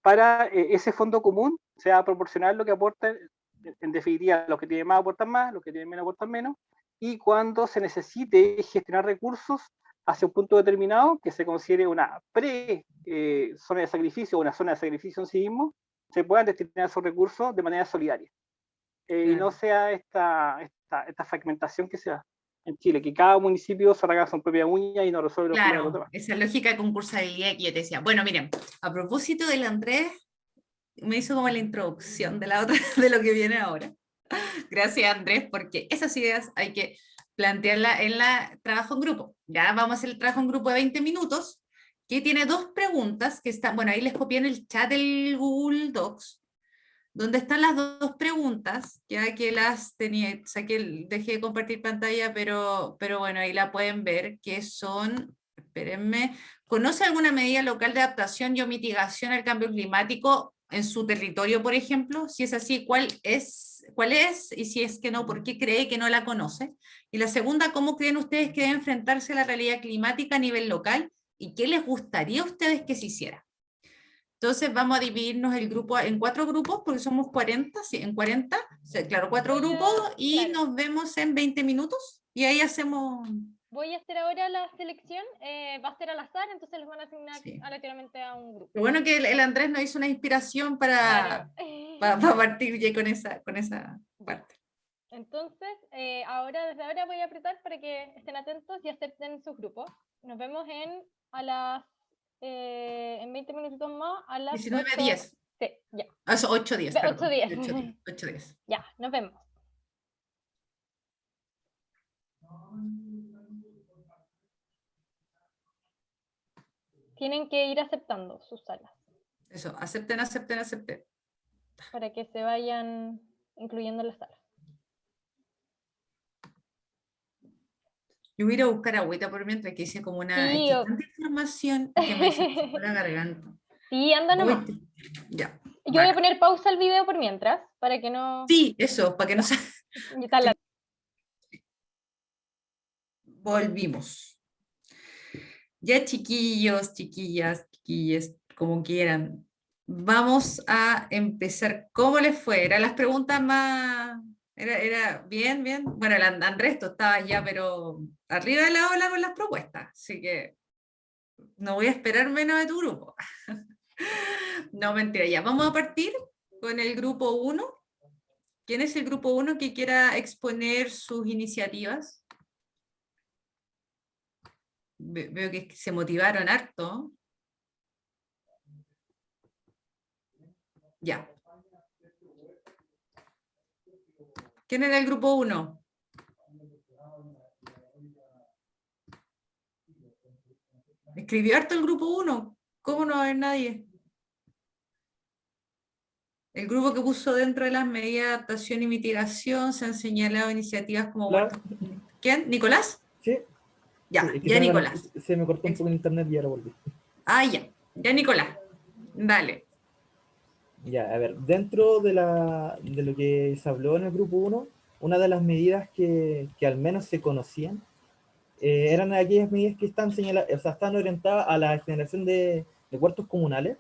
para ese fondo común sea proporcional lo que aporten, en definitiva, los que tienen más aportan más, los que tienen menos aportan menos, y cuando se necesite gestionar recursos hacia un punto determinado, que se considere una zona de sacrificio o una zona de sacrificio en sí mismo, se puedan destinar esos recursos de manera solidaria. Y no sea esta fragmentación que se da en Chile, que cada municipio se arranca su propia uña y no resuelve los problemas de los Claro, demás. esa lógica de concursabilidad que yo te decía. Bueno, miren, a propósito del Andrés, me hizo como la introducción de la otra, de lo que viene ahora. Gracias, Andrés, porque esas ideas hay que plantearlas en la trabajo en grupo. Ya vamos a hacer el trabajo en grupo de 20 minutos, que tiene dos preguntas que están, bueno, ahí les copié en el chat del Google Docs, donde están las dos preguntas, ya que las tenía, dejé de compartir pantalla, pero bueno, ahí la pueden ver, que son, espérenme, ¿conoce alguna medida local de adaptación y o mitigación al cambio climático en su territorio, por ejemplo? Si es así, ¿cuál es? Y si es que no, ¿por qué cree que no la conoce? Y la segunda, ¿cómo creen ustedes que debe enfrentarse la realidad climática a nivel local? ¿Y qué les gustaría a ustedes que se hiciera? Entonces vamos a dividirnos el grupo en 4 grupos, porque somos 40, sí, en 40, o sea, claro, 4 grupos, y claro. nos vemos en 20 minutos, y ahí hacemos... Voy a hacer ahora la selección, va a ser al azar, entonces los van a asignar Sí. aleatoriamente a un grupo. Lo bueno que el Andrés nos hizo una inspiración Claro. para partir ya con esa parte. Entonces, desde ahora voy a apretar para que estén atentos y acepten sus grupos. Nos vemos en 20 minutitos más, a las 19 a 8. 10. Sí, ya. 8 10, perdón. 8 10. 8 10. Ya, nos vemos. Tienen que ir aceptando sus salas Eso, acepten. para que se vayan incluyendo en las salas. Yo voy a ir a buscar agüita por mientras que hice como una... Sí, es que tanta información que me se la garganta. Sí, anda nomás. Uy, ya. Yo voy a Bacán. poner pausa al video por mientras, para que no... Sí, eso, para que no se... Y tal, Volvimos. Ya chiquillos, chiquillas, chiquilles, como quieran. Vamos a empezar. ¿Cómo les fue? Eran las preguntas más... Era bien, bien. Bueno, Andrés, tú estabas ya, pero arriba de la ola con las propuestas. Así que no voy a esperar menos de tu grupo. No, mentira, ya. Vamos a partir con el grupo 1. ¿Quién es el grupo 1 que quiera exponer sus iniciativas? Veo que se motivaron harto. Ya. ¿Quién era el grupo 1? Escribió harto el grupo 1. ¿Cómo no va a haber nadie? El grupo que puso dentro de las medidas de adaptación y mitigación se han señalado iniciativas como... Hola. ¿Quién? ¿Nicolás? Sí, Ya, sí, es que ya Nicolás. se me cortó un poco el internet y ahora volví. Ah, ya. Ya Nicolás. Dale. Ya, a ver, dentro de lo que se habló en el grupo 1, una de las medidas que al menos se conocían eran aquellas medidas que están señaladas, o sea, están orientadas a la generación de huertos comunales,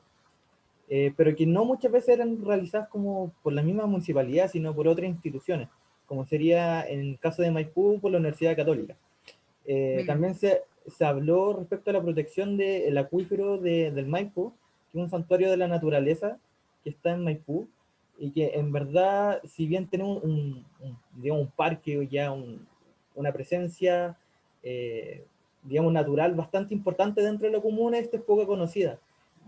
pero que no muchas veces eran realizadas como por la misma municipalidad, sino por otras instituciones, como sería en el caso de Maipú por la Universidad Católica. También se habló respecto a la protección del acuífero del Maipo, que es un santuario de la naturaleza que está en Maipú, y que en verdad, si bien tenemos digamos, un parque o ya una presencia, digamos, natural bastante importante dentro de la comuna, esta es poco conocida.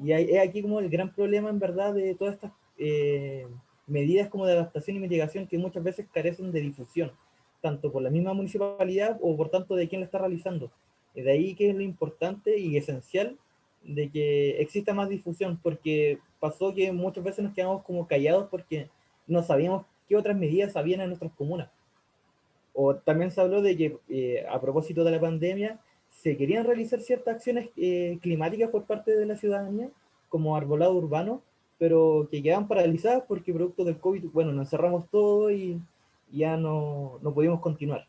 Y es aquí como el gran problema, en verdad, de todas estas medidas como de adaptación y mitigación que muchas veces carecen de difusión, tanto por la misma municipalidad o por tanto de quién la está realizando. De ahí que es lo importante y esencial de que exista más difusión, porque pasó que muchas veces nos quedamos como callados porque no sabíamos qué otras medidas habían en nuestras comunas. O también se habló de que a propósito de la pandemia se querían realizar ciertas acciones climáticas por parte de la ciudadanía, como arbolado urbano, pero que quedaban paralizadas porque producto del COVID, bueno, nos cerramos todo y ya no pudimos continuar.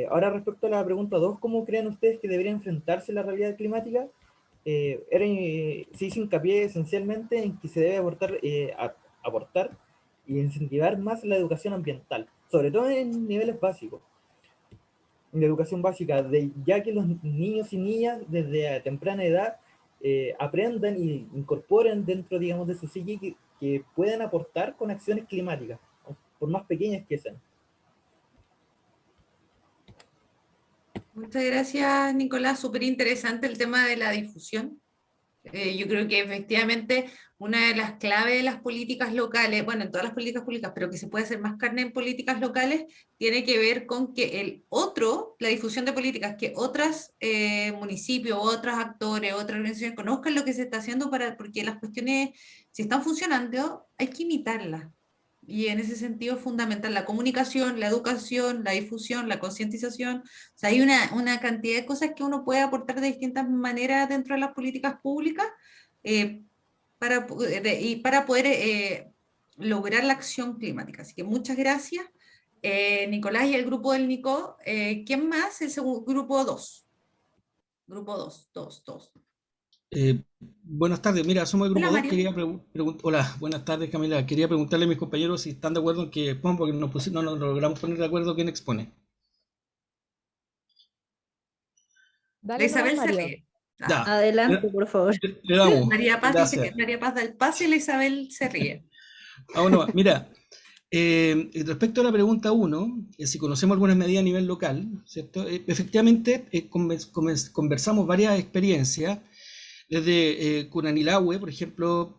Ahora respecto a la pregunta 2, ¿cómo creen ustedes que debería enfrentarse la realidad climática? Se hizo hincapié esencialmente en que se debe aportar y incentivar más la educación ambiental, sobre todo en niveles básicos, en la educación básica, ya que los niños y niñas desde temprana edad aprendan y incorporen dentro, digamos, de su psique que puedan aportar con acciones climáticas, por más pequeñas que sean. Muchas gracias, Nicolás. Súper interesante el tema de la difusión. Yo creo que efectivamente una de las claves de las políticas locales, bueno, en todas las políticas públicas, pero que se puede hacer más carne en políticas locales, tiene que ver con que la difusión de políticas, que otros municipios, otros actores, otras organizaciones conozcan lo que se está haciendo, porque las cuestiones, si están funcionando, hay que imitarlas. Y en ese sentido es fundamental la comunicación, la educación, la difusión, la concientización. O sea, hay una cantidad de cosas que uno puede aportar de distintas maneras dentro de las políticas públicas para poder lograr la acción climática. Así que muchas gracias, Nicolás y el grupo del Nico. ¿Quién más? El grupo 2. Grupo 2, 2. Buenas tardes, mira, somos el grupo Hola, 2. Mario. Quería Hola, buenas tardes, Camila. Quería preguntarle a mis compañeros si están de acuerdo en que expongan, porque no nos logramos poner de acuerdo quién expone. La Dale Isabel nomás, se Mario. ríe. Ya, Adelante, por favor. le damos. María Paz dice Gracias. que María Paz da el pase y la Isabel se ríe. Bueno, mira, respecto a la pregunta 1, si conocemos algunas medidas a nivel local, ¿cierto? Efectivamente, conversamos varias experiencias, desde Curanilahue, por ejemplo,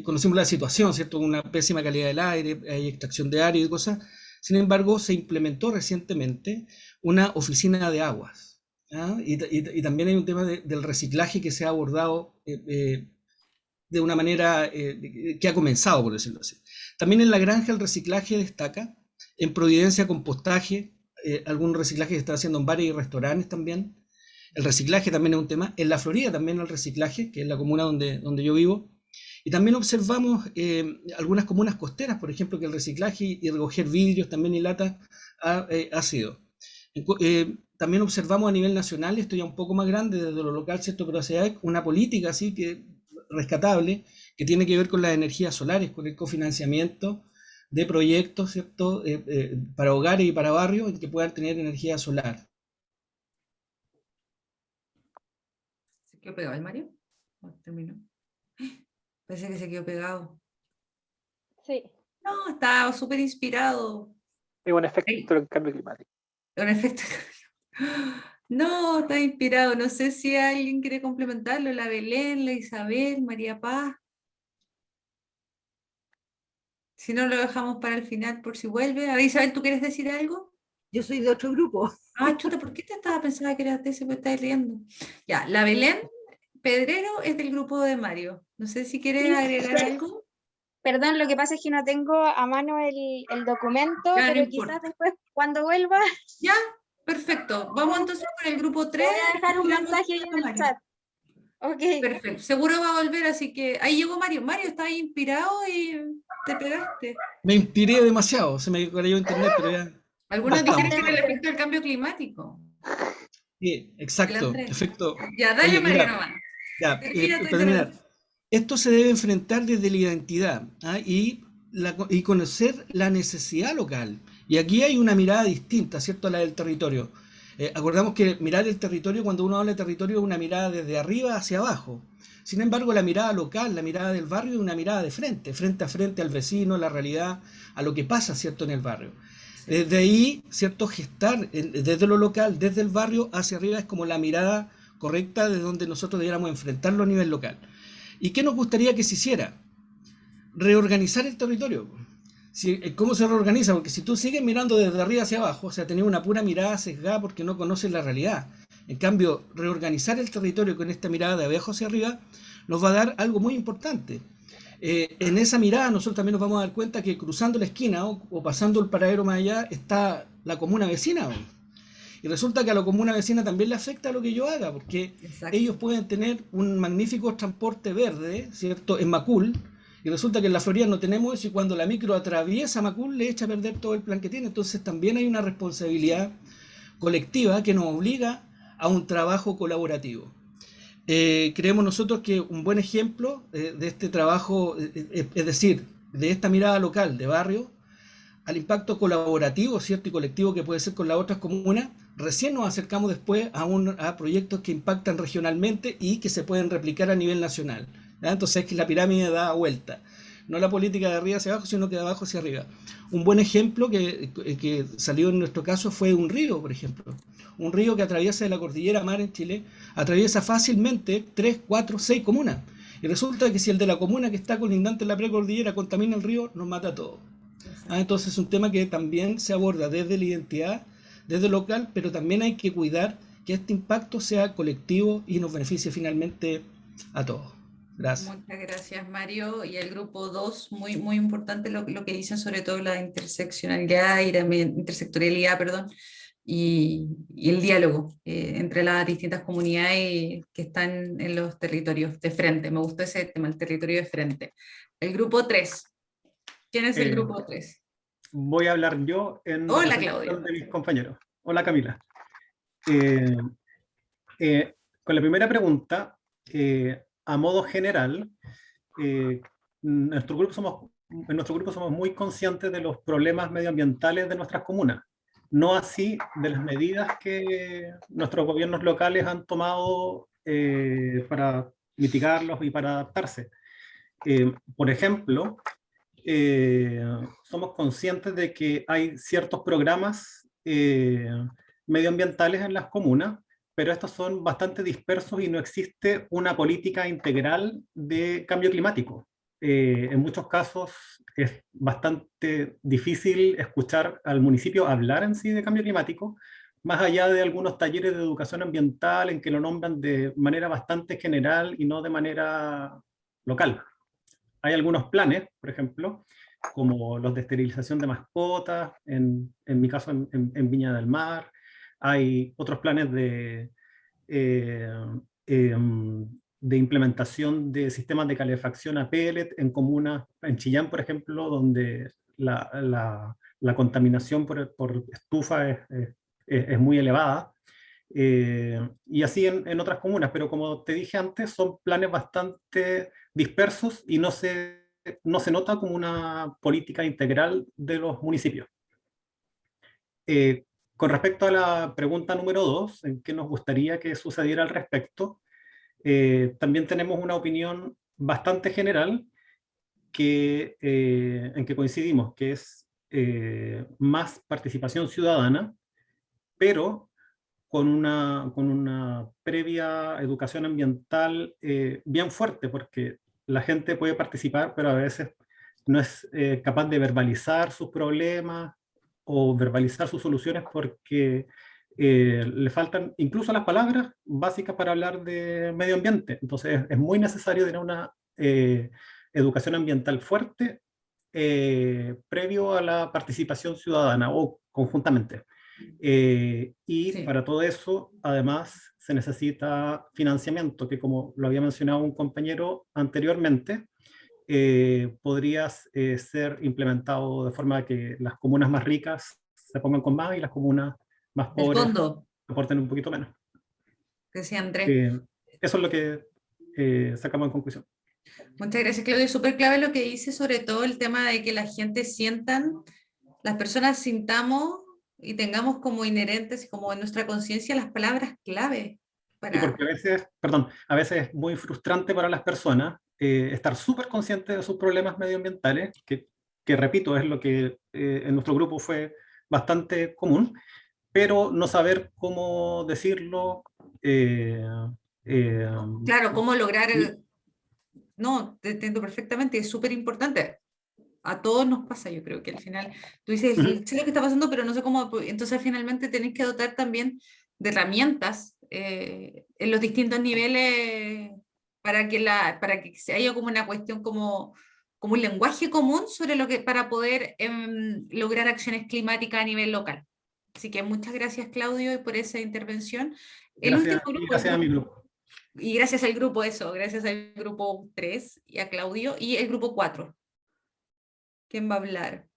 conocimos la situación, ¿cierto? Una pésima calidad del aire, hay extracción de área y cosas. Sin embargo, se implementó recientemente una oficina de aguas, ¿ah? Y también hay un tema del reciclaje que se ha abordado de una manera que ha comenzado, por decirlo así. También en la granja el reciclaje destaca, en Providencia compostaje, algún reciclaje que se está haciendo en bares y restaurantes también. El reciclaje también es un tema. En la Florida también el reciclaje, que es la comuna donde yo vivo. Y también observamos algunas comunas costeras, por ejemplo, que el reciclaje y recoger vidrios también y latas ha sido. También observamos a nivel nacional, esto ya un poco más grande desde lo local, ¿cierto? Pero hacia una política así que rescatable, que tiene que ver con las energías solares, con el cofinanciamiento de proyectos, ¿cierto? Para hogares y para barrios en que puedan tener energía solar. ¿Se quedó pegado el Mario? ¿O terminó? Parece que se quedó pegado. Sí. No, estaba súper inspirado. Es un efecto del cambio climático. En efecto. No, está inspirado. No sé si alguien quiere complementarlo. La Belén, la Isabel, María Paz. Si no, lo dejamos para el final por si vuelve. A ver, Isabel, ¿tú quieres decir algo? Yo soy de otro grupo. Ah, chuta, ¿por qué te estaba pensando que eras de ese? Porque estabas riendo. Ya, la Belén Pedrero es del grupo de Mario. No sé si quieres Sí, agregar algo. perdón, lo que pasa es que no tengo a mano el documento, Ya, no pero importa. quizás después, cuando vuelva, Ya, perfecto. Vamos entonces con el grupo 3. voy a dejar un mensaje ahí en el chat. Ok. Perfecto, seguro va a volver, así que ahí llegó Mario. Mario, estás inspirado y te pegaste. Me inspiré demasiado, se me cayó internet, pero ya Algunos bastante. dijeron que era el efecto del cambio climático. Sí, exacto, Andrés. efecto. Ya, dale Oye, Mario mira, nomás. ya, Termina tu para terminar, intervención. esto se debe enfrentar desde la identidad, y conocer la necesidad local. Y aquí hay una mirada distinta, ¿cierto?, a la del territorio. Acordamos que mirar el territorio, cuando uno habla de territorio, es una mirada desde arriba hacia abajo. Sin embargo, la mirada local, la mirada del barrio, es una mirada de frente a frente al vecino, a la realidad, a lo que pasa, ¿cierto?, en el barrio. Desde ahí, ¿cierto?, gestar desde lo local, desde el barrio hacia arriba, es como la mirada correcta de donde nosotros debiéramos enfrentarlo a nivel local. ¿Y qué nos gustaría que se hiciera? Reorganizar el territorio. ¿Cómo se reorganiza? Porque si tú sigues mirando desde arriba hacia abajo, o sea, tener una pura mirada sesgada porque no conoces la realidad. En cambio, reorganizar el territorio con esta mirada de abajo hacia arriba nos va a dar algo muy importante. En esa mirada nosotros también nos vamos a dar cuenta que cruzando la esquina o pasando el paradero más allá está la comuna vecina. Y resulta que a la comuna vecina también le afecta lo que yo haga, porque Exacto. ellos pueden tener un magnífico transporte verde, ¿cierto?, en Macul, y resulta que en la Florida no tenemos eso, y cuando la micro atraviesa Macul le echa a perder todo el plan que tiene. Entonces también hay una responsabilidad colectiva que nos obliga a un trabajo colaborativo. Creemos nosotros que un buen ejemplo de este trabajo, es decir, de esta mirada local, de barrio, al impacto colaborativo, ¿cierto?, y colectivo que puede ser con las otras comunas, recién nos acercamos después a proyectos que impactan regionalmente y que se pueden replicar a nivel nacional. ¿Ya? Entonces es que la pirámide da vuelta. No la política de arriba hacia abajo, sino que de abajo hacia arriba. Un buen ejemplo que salió en nuestro caso fue un río, por ejemplo. Un río que atraviesa de la cordillera Mar en Chile, atraviesa fácilmente 3, 4, 6 comunas. Y resulta que si el de la comuna que está colindante en la precordillera contamina el río, nos mata a todos. Entonces es un tema que también se aborda desde la identidad, desde lo local, pero también hay que cuidar que este impacto sea colectivo y nos beneficie finalmente a todos. Gracias. Muchas gracias, Mario. Y el grupo 2, muy, muy importante lo que dicen sobre todo la interseccionalidad y la intersectorialidad, perdón, y el diálogo entre las distintas comunidades que están en los territorios de frente. Me gustó ese tema, el territorio de frente. El grupo 3. ¿Quién es el grupo 3? Voy a hablar yo en Hola, representación Claudia. de mis compañeros. Hola, Camila. Con la primera pregunta, a modo general, en nuestro grupo somos muy conscientes de los problemas medioambientales de nuestras comunas, no así de las medidas que nuestros gobiernos locales han tomado para mitigarlos y para adaptarse. Por ejemplo, somos conscientes de que hay ciertos programas medioambientales en las comunas, pero estos son bastante dispersos y no existe una política integral de cambio climático. En muchos casos es bastante difícil escuchar al municipio hablar en sí de cambio climático, más allá de algunos talleres de educación ambiental en que lo nombran de manera bastante general y no de manera local. Hay algunos planes, por ejemplo, como los de esterilización de mascotas, en mi caso en Viña del Mar. Hay otros planes de de implementación de sistemas de calefacción a pellet en comunas, en Chillán, por ejemplo, donde la contaminación por estufa es muy elevada. Y así en otras comunas, pero como te dije antes, son planes bastante dispersos y no se nota como una política integral de los municipios. Con respecto a la pregunta número 2, ¿en qué nos gustaría que sucediera al respecto? También tenemos una opinión bastante general en que coincidimos, que es más participación ciudadana, pero con una previa educación ambiental bien fuerte, porque la gente puede participar, pero a veces no es capaz de verbalizar sus problemas o verbalizar sus soluciones porque le faltan incluso las palabras básicas para hablar de medio ambiente. Entonces es muy necesario tener una educación ambiental fuerte previo a la participación ciudadana o conjuntamente. Y para todo eso, además, se necesita financiamiento, que como lo había mencionado un compañero anteriormente, podría ser implementado de forma que las comunas más ricas se pongan con más y las comunas más pobres aporten un poquito menos. Gracias, Andrés. Eso es lo que sacamos en conclusión. Muchas gracias, Claudio. Súper clave lo que dice, sobre todo el tema de que la gente las personas sintamos y tengamos como inherentes, como en nuestra conciencia, las palabras clave. Y porque a veces es muy frustrante para las personas estar súper conscientes de sus problemas medioambientales, que repito, es lo que en nuestro grupo fue bastante común, pero no saber cómo decirlo. Claro, cómo lograr... No, te entiendo perfectamente, es súper importante. A todos nos pasa, yo creo que al final, tú dices, sé lo que está pasando, pero no sé cómo, entonces finalmente tenés que dotar también de herramientas en los distintos niveles para que se haya como una cuestión como un lenguaje común para poder lograr acciones climáticas a nivel local. Así que muchas gracias, Claudio, por esa intervención. Gracias a mi grupo. Y gracias al grupo, gracias al grupo 3 y a Claudio, y el grupo 4. ¿Quién va a hablar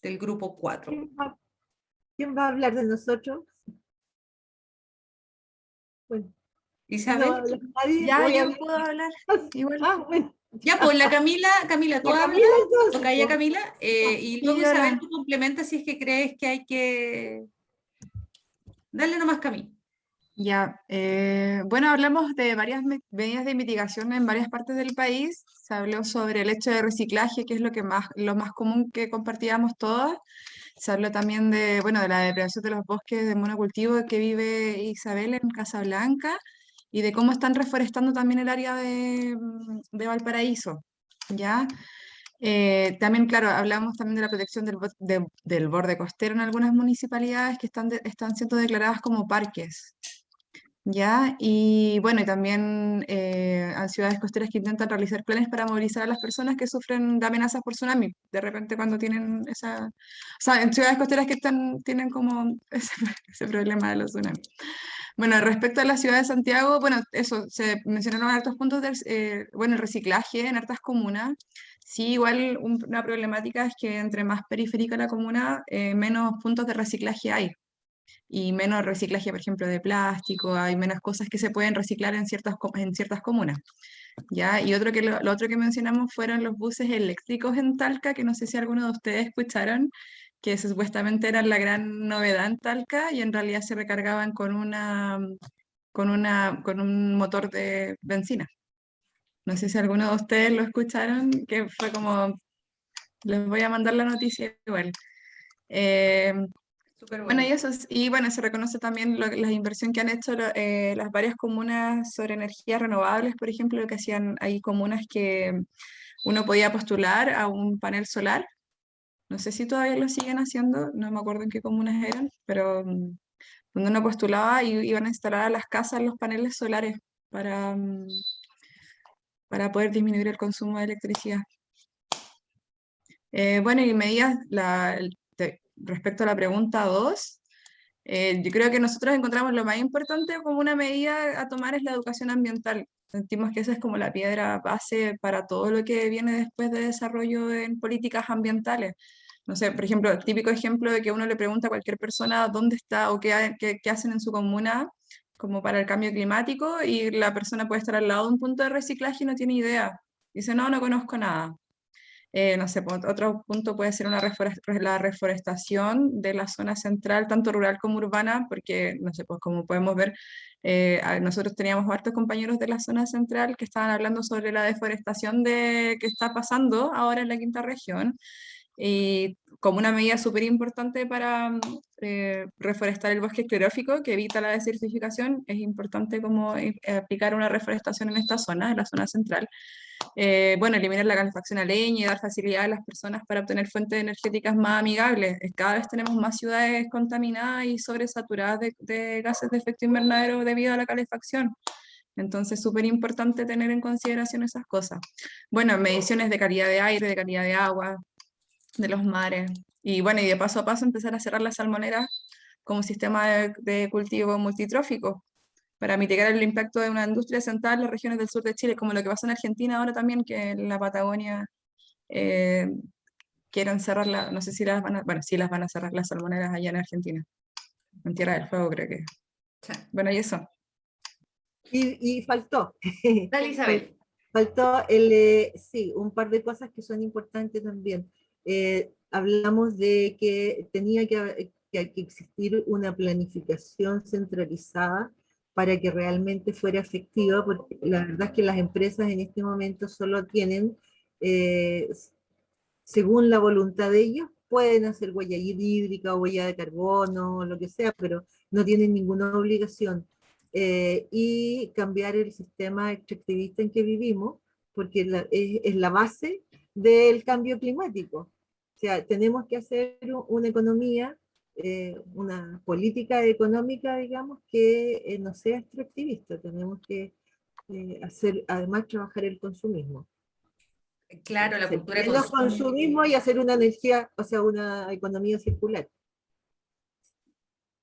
del grupo 4? ¿Quién va a hablar de nosotros? Bueno, Isabel. No, ya, yo puedo hablar. Igual. Bueno. Ya, pues la Camila, tú hablas, toca ya Camila, y luego Isabel tú complementa si es que crees que hay que... Dale nomás, Camila. Ya, bueno, hablamos de varias medidas de mitigación en varias partes del país. Se habló sobre el hecho de reciclaje, que es lo más común que compartíamos todas. Se habló también de la depredación de los bosques de monocultivo que vive Isabel en Casablanca y de cómo están reforestando también el área de Valparaíso, ¿ya? También, claro, hablamos también de la protección del borde costero en algunas municipalidades que están siendo declaradas como parques. ¿Ya? Y bueno, y también a ciudades costeras que intentan realizar planes para movilizar a las personas que sufren de amenazas por tsunami. De repente cuando tienen o sea, en ciudades costeras que tienen como ese problema de los tsunamis. Bueno, respecto a la ciudad de Santiago, bueno, eso, se mencionaron hartos puntos el reciclaje en hartas comunas. Sí, igual una problemática es que entre más periférica la comuna, menos puntos de reciclaje hay. Y menos reciclaje, por ejemplo, de plástico, hay menos cosas que se pueden reciclar en ciertas comunas. ¿Ya? Y lo otro que mencionamos fueron los buses eléctricos en Talca, que no sé si alguno de ustedes escucharon, que supuestamente eran la gran novedad en Talca y en realidad se recargaban con un motor de benzina. No sé si alguno de ustedes lo escucharon, que fue como, les voy a mandar la noticia igual. Bueno, y bueno, se reconoce también la inversión que han hecho las varias comunas sobre energías renovables, por ejemplo, lo que hacían, hay comunas que uno podía postular a un panel solar. No sé si todavía lo siguen haciendo, no me acuerdo en qué comunas eran, pero donde uno postulaba y iban a instalar a las casas los paneles solares para poder disminuir el consumo de electricidad. Bueno, y medidas respecto a la pregunta 2, Yo creo que nosotros encontramos lo más importante como una medida a tomar es la educación ambiental. Sentimos que esa es como la piedra base para todo lo que viene después de desarrollo en políticas ambientales. No sé, por ejemplo, el típico ejemplo de que uno le pregunta a cualquier persona dónde está o qué hacen en su comuna como para el cambio climático y la persona puede estar al lado de un punto de reciclaje y no tiene idea. Dice, no, no conozco nada. No sé, otro punto puede ser la reforestación de la zona central, tanto rural como urbana, porque, no sé, pues como podemos ver, nosotros teníamos hartos compañeros de la zona central que estaban hablando sobre la deforestación que está pasando ahora en la quinta región, y como una medida súper importante para reforestar el bosque esclerófico que evita la desertificación, es importante como aplicar una reforestación en esta zona, en la zona central. Bueno, eliminar la calefacción a leña y dar facilidad a las personas para obtener fuentes energéticas más amigables. Cada vez tenemos más ciudades contaminadas y sobresaturadas de gases de efecto invernadero debido a la calefacción. Entonces, súper importante tener en consideración esas cosas. Bueno, mediciones de calidad de aire, de calidad de agua, de los mares. Y bueno, y de paso a paso empezar a cerrar las salmoneras como sistema de cultivo multitrófico para mitigar el impacto de una industria central en las regiones del sur de Chile, como lo que pasa en Argentina ahora también, que en la Patagonia quieren cerrar, no sé si las van a, bueno, sí las van a cerrar las salmoneras allá en Argentina, en Tierra del Fuego creo que. Bueno, y eso. Y faltó. Dale, Isabel. Faltó sí, un par de cosas que son importantes también. Hablamos de que tenía que existir una planificación centralizada para que realmente fuera efectiva, porque la verdad es que las empresas en este momento solo tienen, según la voluntad de ellos, pueden hacer huella hídrica o huella de carbono, lo que sea, pero no tienen ninguna obligación. Y cambiar el sistema extractivista en que vivimos, porque es la base del cambio climático. O sea, tenemos que hacer una economía, una política económica, digamos, que no sea extractivista. Tenemos que además, trabajar el consumismo. Claro, la cultura de Menos consumo. consumismo y hacer una energía, o sea, una economía circular.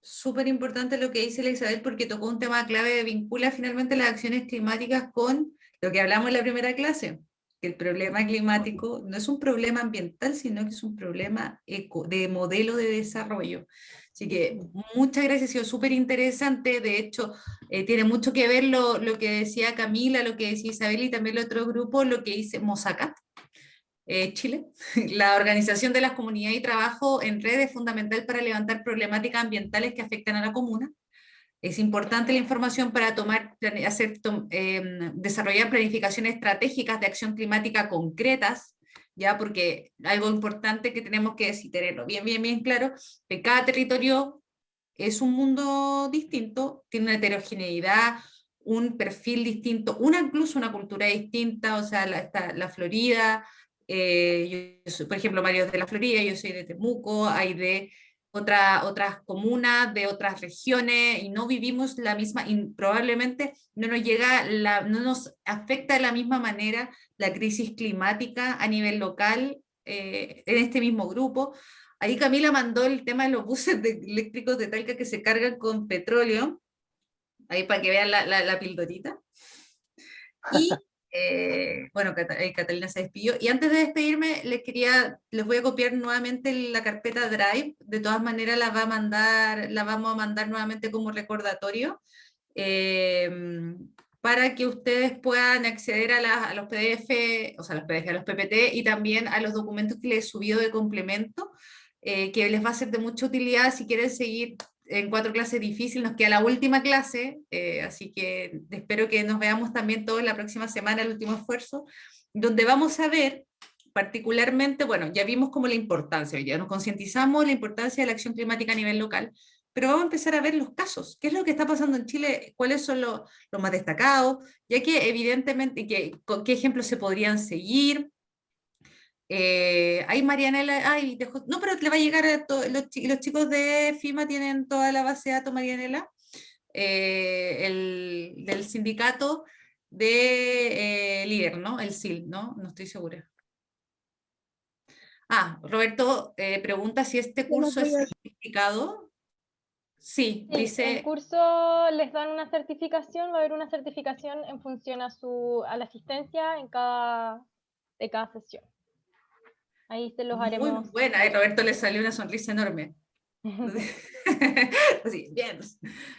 Súper importante lo que dice la Isabel porque tocó un tema clave, vincula finalmente las acciones climáticas con lo que hablamos en la primera clase, que el problema climático no es un problema ambiental, sino que es un problema de modelo de desarrollo. Así que muchas gracias, ha sido súper interesante, de hecho tiene mucho que ver lo que decía Camila, lo que decía Isabel y también el otro grupo, lo que dice Mosacat. Chile. La organización de las comunidades y trabajo en red es fundamental para levantar problemáticas ambientales que afectan a la comuna. Es importante la información para desarrollar planificaciones estratégicas de acción climática concretas, ya porque algo importante que tenemos que decir, tenerlo bien claro, que cada territorio es un mundo distinto, tiene una heterogeneidad, un perfil distinto, incluso una cultura distinta, o sea, la Florida, yo soy, por ejemplo, Mario es de la Florida, yo soy de Temuco, hay de otras comunas, de otras regiones, y no vivimos la misma, y probablemente no nos afecta de la misma manera la crisis climática a nivel local en este mismo grupo. Ahí Camila mandó el tema de los buses eléctricos de Talca que se cargan con petróleo, ahí para que vean la pildorita. Y bueno, Catalina se despidió. Y antes de despedirme, les voy a copiar nuevamente la carpeta Drive. De todas maneras, la vamos a mandar nuevamente como recordatorio para que ustedes puedan acceder a los PDF, o sea, a los PPT y también a los documentos que les he subido de complemento, que les va a ser de mucha utilidad si quieren seguir en 4 clases difíciles. Nos queda la última clase, así que espero que nos veamos también todos la próxima semana, el último esfuerzo, donde vamos a ver particularmente, bueno, ya vimos como la importancia, ya nos concientizamos la importancia de la acción climática a nivel local, pero vamos a empezar a ver los casos, qué es lo que está pasando en Chile, cuáles son los más destacados, ya que evidentemente, qué ejemplos se podrían seguir. Ahí Marianela, no, pero le va a llegar a los chicos de FIMA tienen toda la base de datos, Marianela, del sindicato de líder, ¿no? El SIL, ¿no? No estoy segura. Roberto pregunta si este curso es certificado. Sí, Sí, dice... el curso les dan una certificación, va a haber una certificación en función a la asistencia de cada sesión. Ahí se los Muy haremos. buena, a Roberto le salió una sonrisa enorme. Así, bien.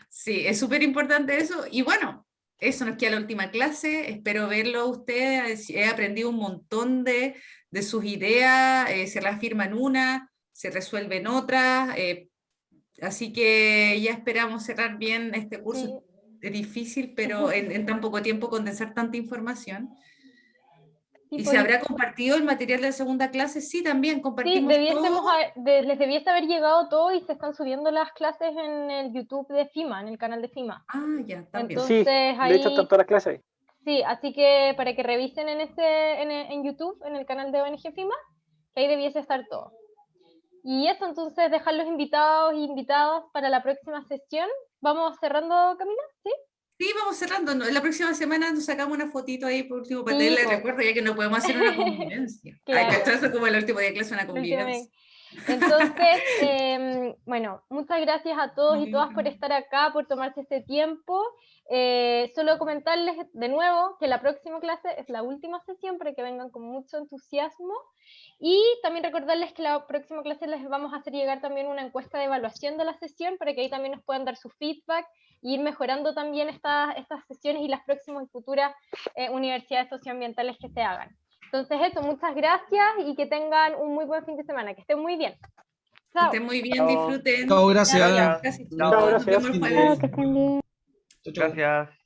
Sí, es súper importante eso. Y bueno, eso nos queda la última clase. Espero verlo a ustedes. He aprendido un montón de sus ideas. Se reafirman una, se resuelven otras. Así que ya esperamos cerrar bien este curso. Sí. Es difícil, pero en tan poco tiempo condensar tanta información. Sí, ¿Y pues, se habrá compartido el material de la segunda clase? Sí, también sí, compartimos todo. les debiese haber llegado todo y se están subiendo las clases en el YouTube de FIMA, en el canal de FIMA. Ah, ya, también. Entonces, Sí, de hecho están todas las clases ahí. sí, así que para que revisen en YouTube, en el canal de ONG FIMA, que ahí debiese estar todo. Y eso, entonces, dejar los invitados e invitadas para la próxima sesión. ¿Vamos cerrando, Camila? ¿Sí? Sí, vamos cerrando. La próxima semana nos sacamos una fotito ahí por último para Sí, tenerle po. recuerdo, ya que no podemos hacer una convivencia. Hay Claro. cachazo como el último día de clase, una convivencia. Entonces, bueno, muchas gracias a todos y todas por estar acá, por tomarse este tiempo. Solo comentarles de nuevo que la próxima clase es la última sesión para que vengan con mucho entusiasmo. Y también recordarles que la próxima clase les vamos a hacer llegar también una encuesta de evaluación de la sesión para que ahí también nos puedan dar su feedback e ir mejorando también estas sesiones y las próximas y futuras universidades socioambientales que se hagan. Entonces eso, muchas gracias y que tengan un muy buen fin de semana, que estén muy bien. Que Chao. estén muy bien, Chao. disfruten. Chao, gracias. Gracias. Chao, Nos vemos el gracias. jueves. Chao, chao. Gracias.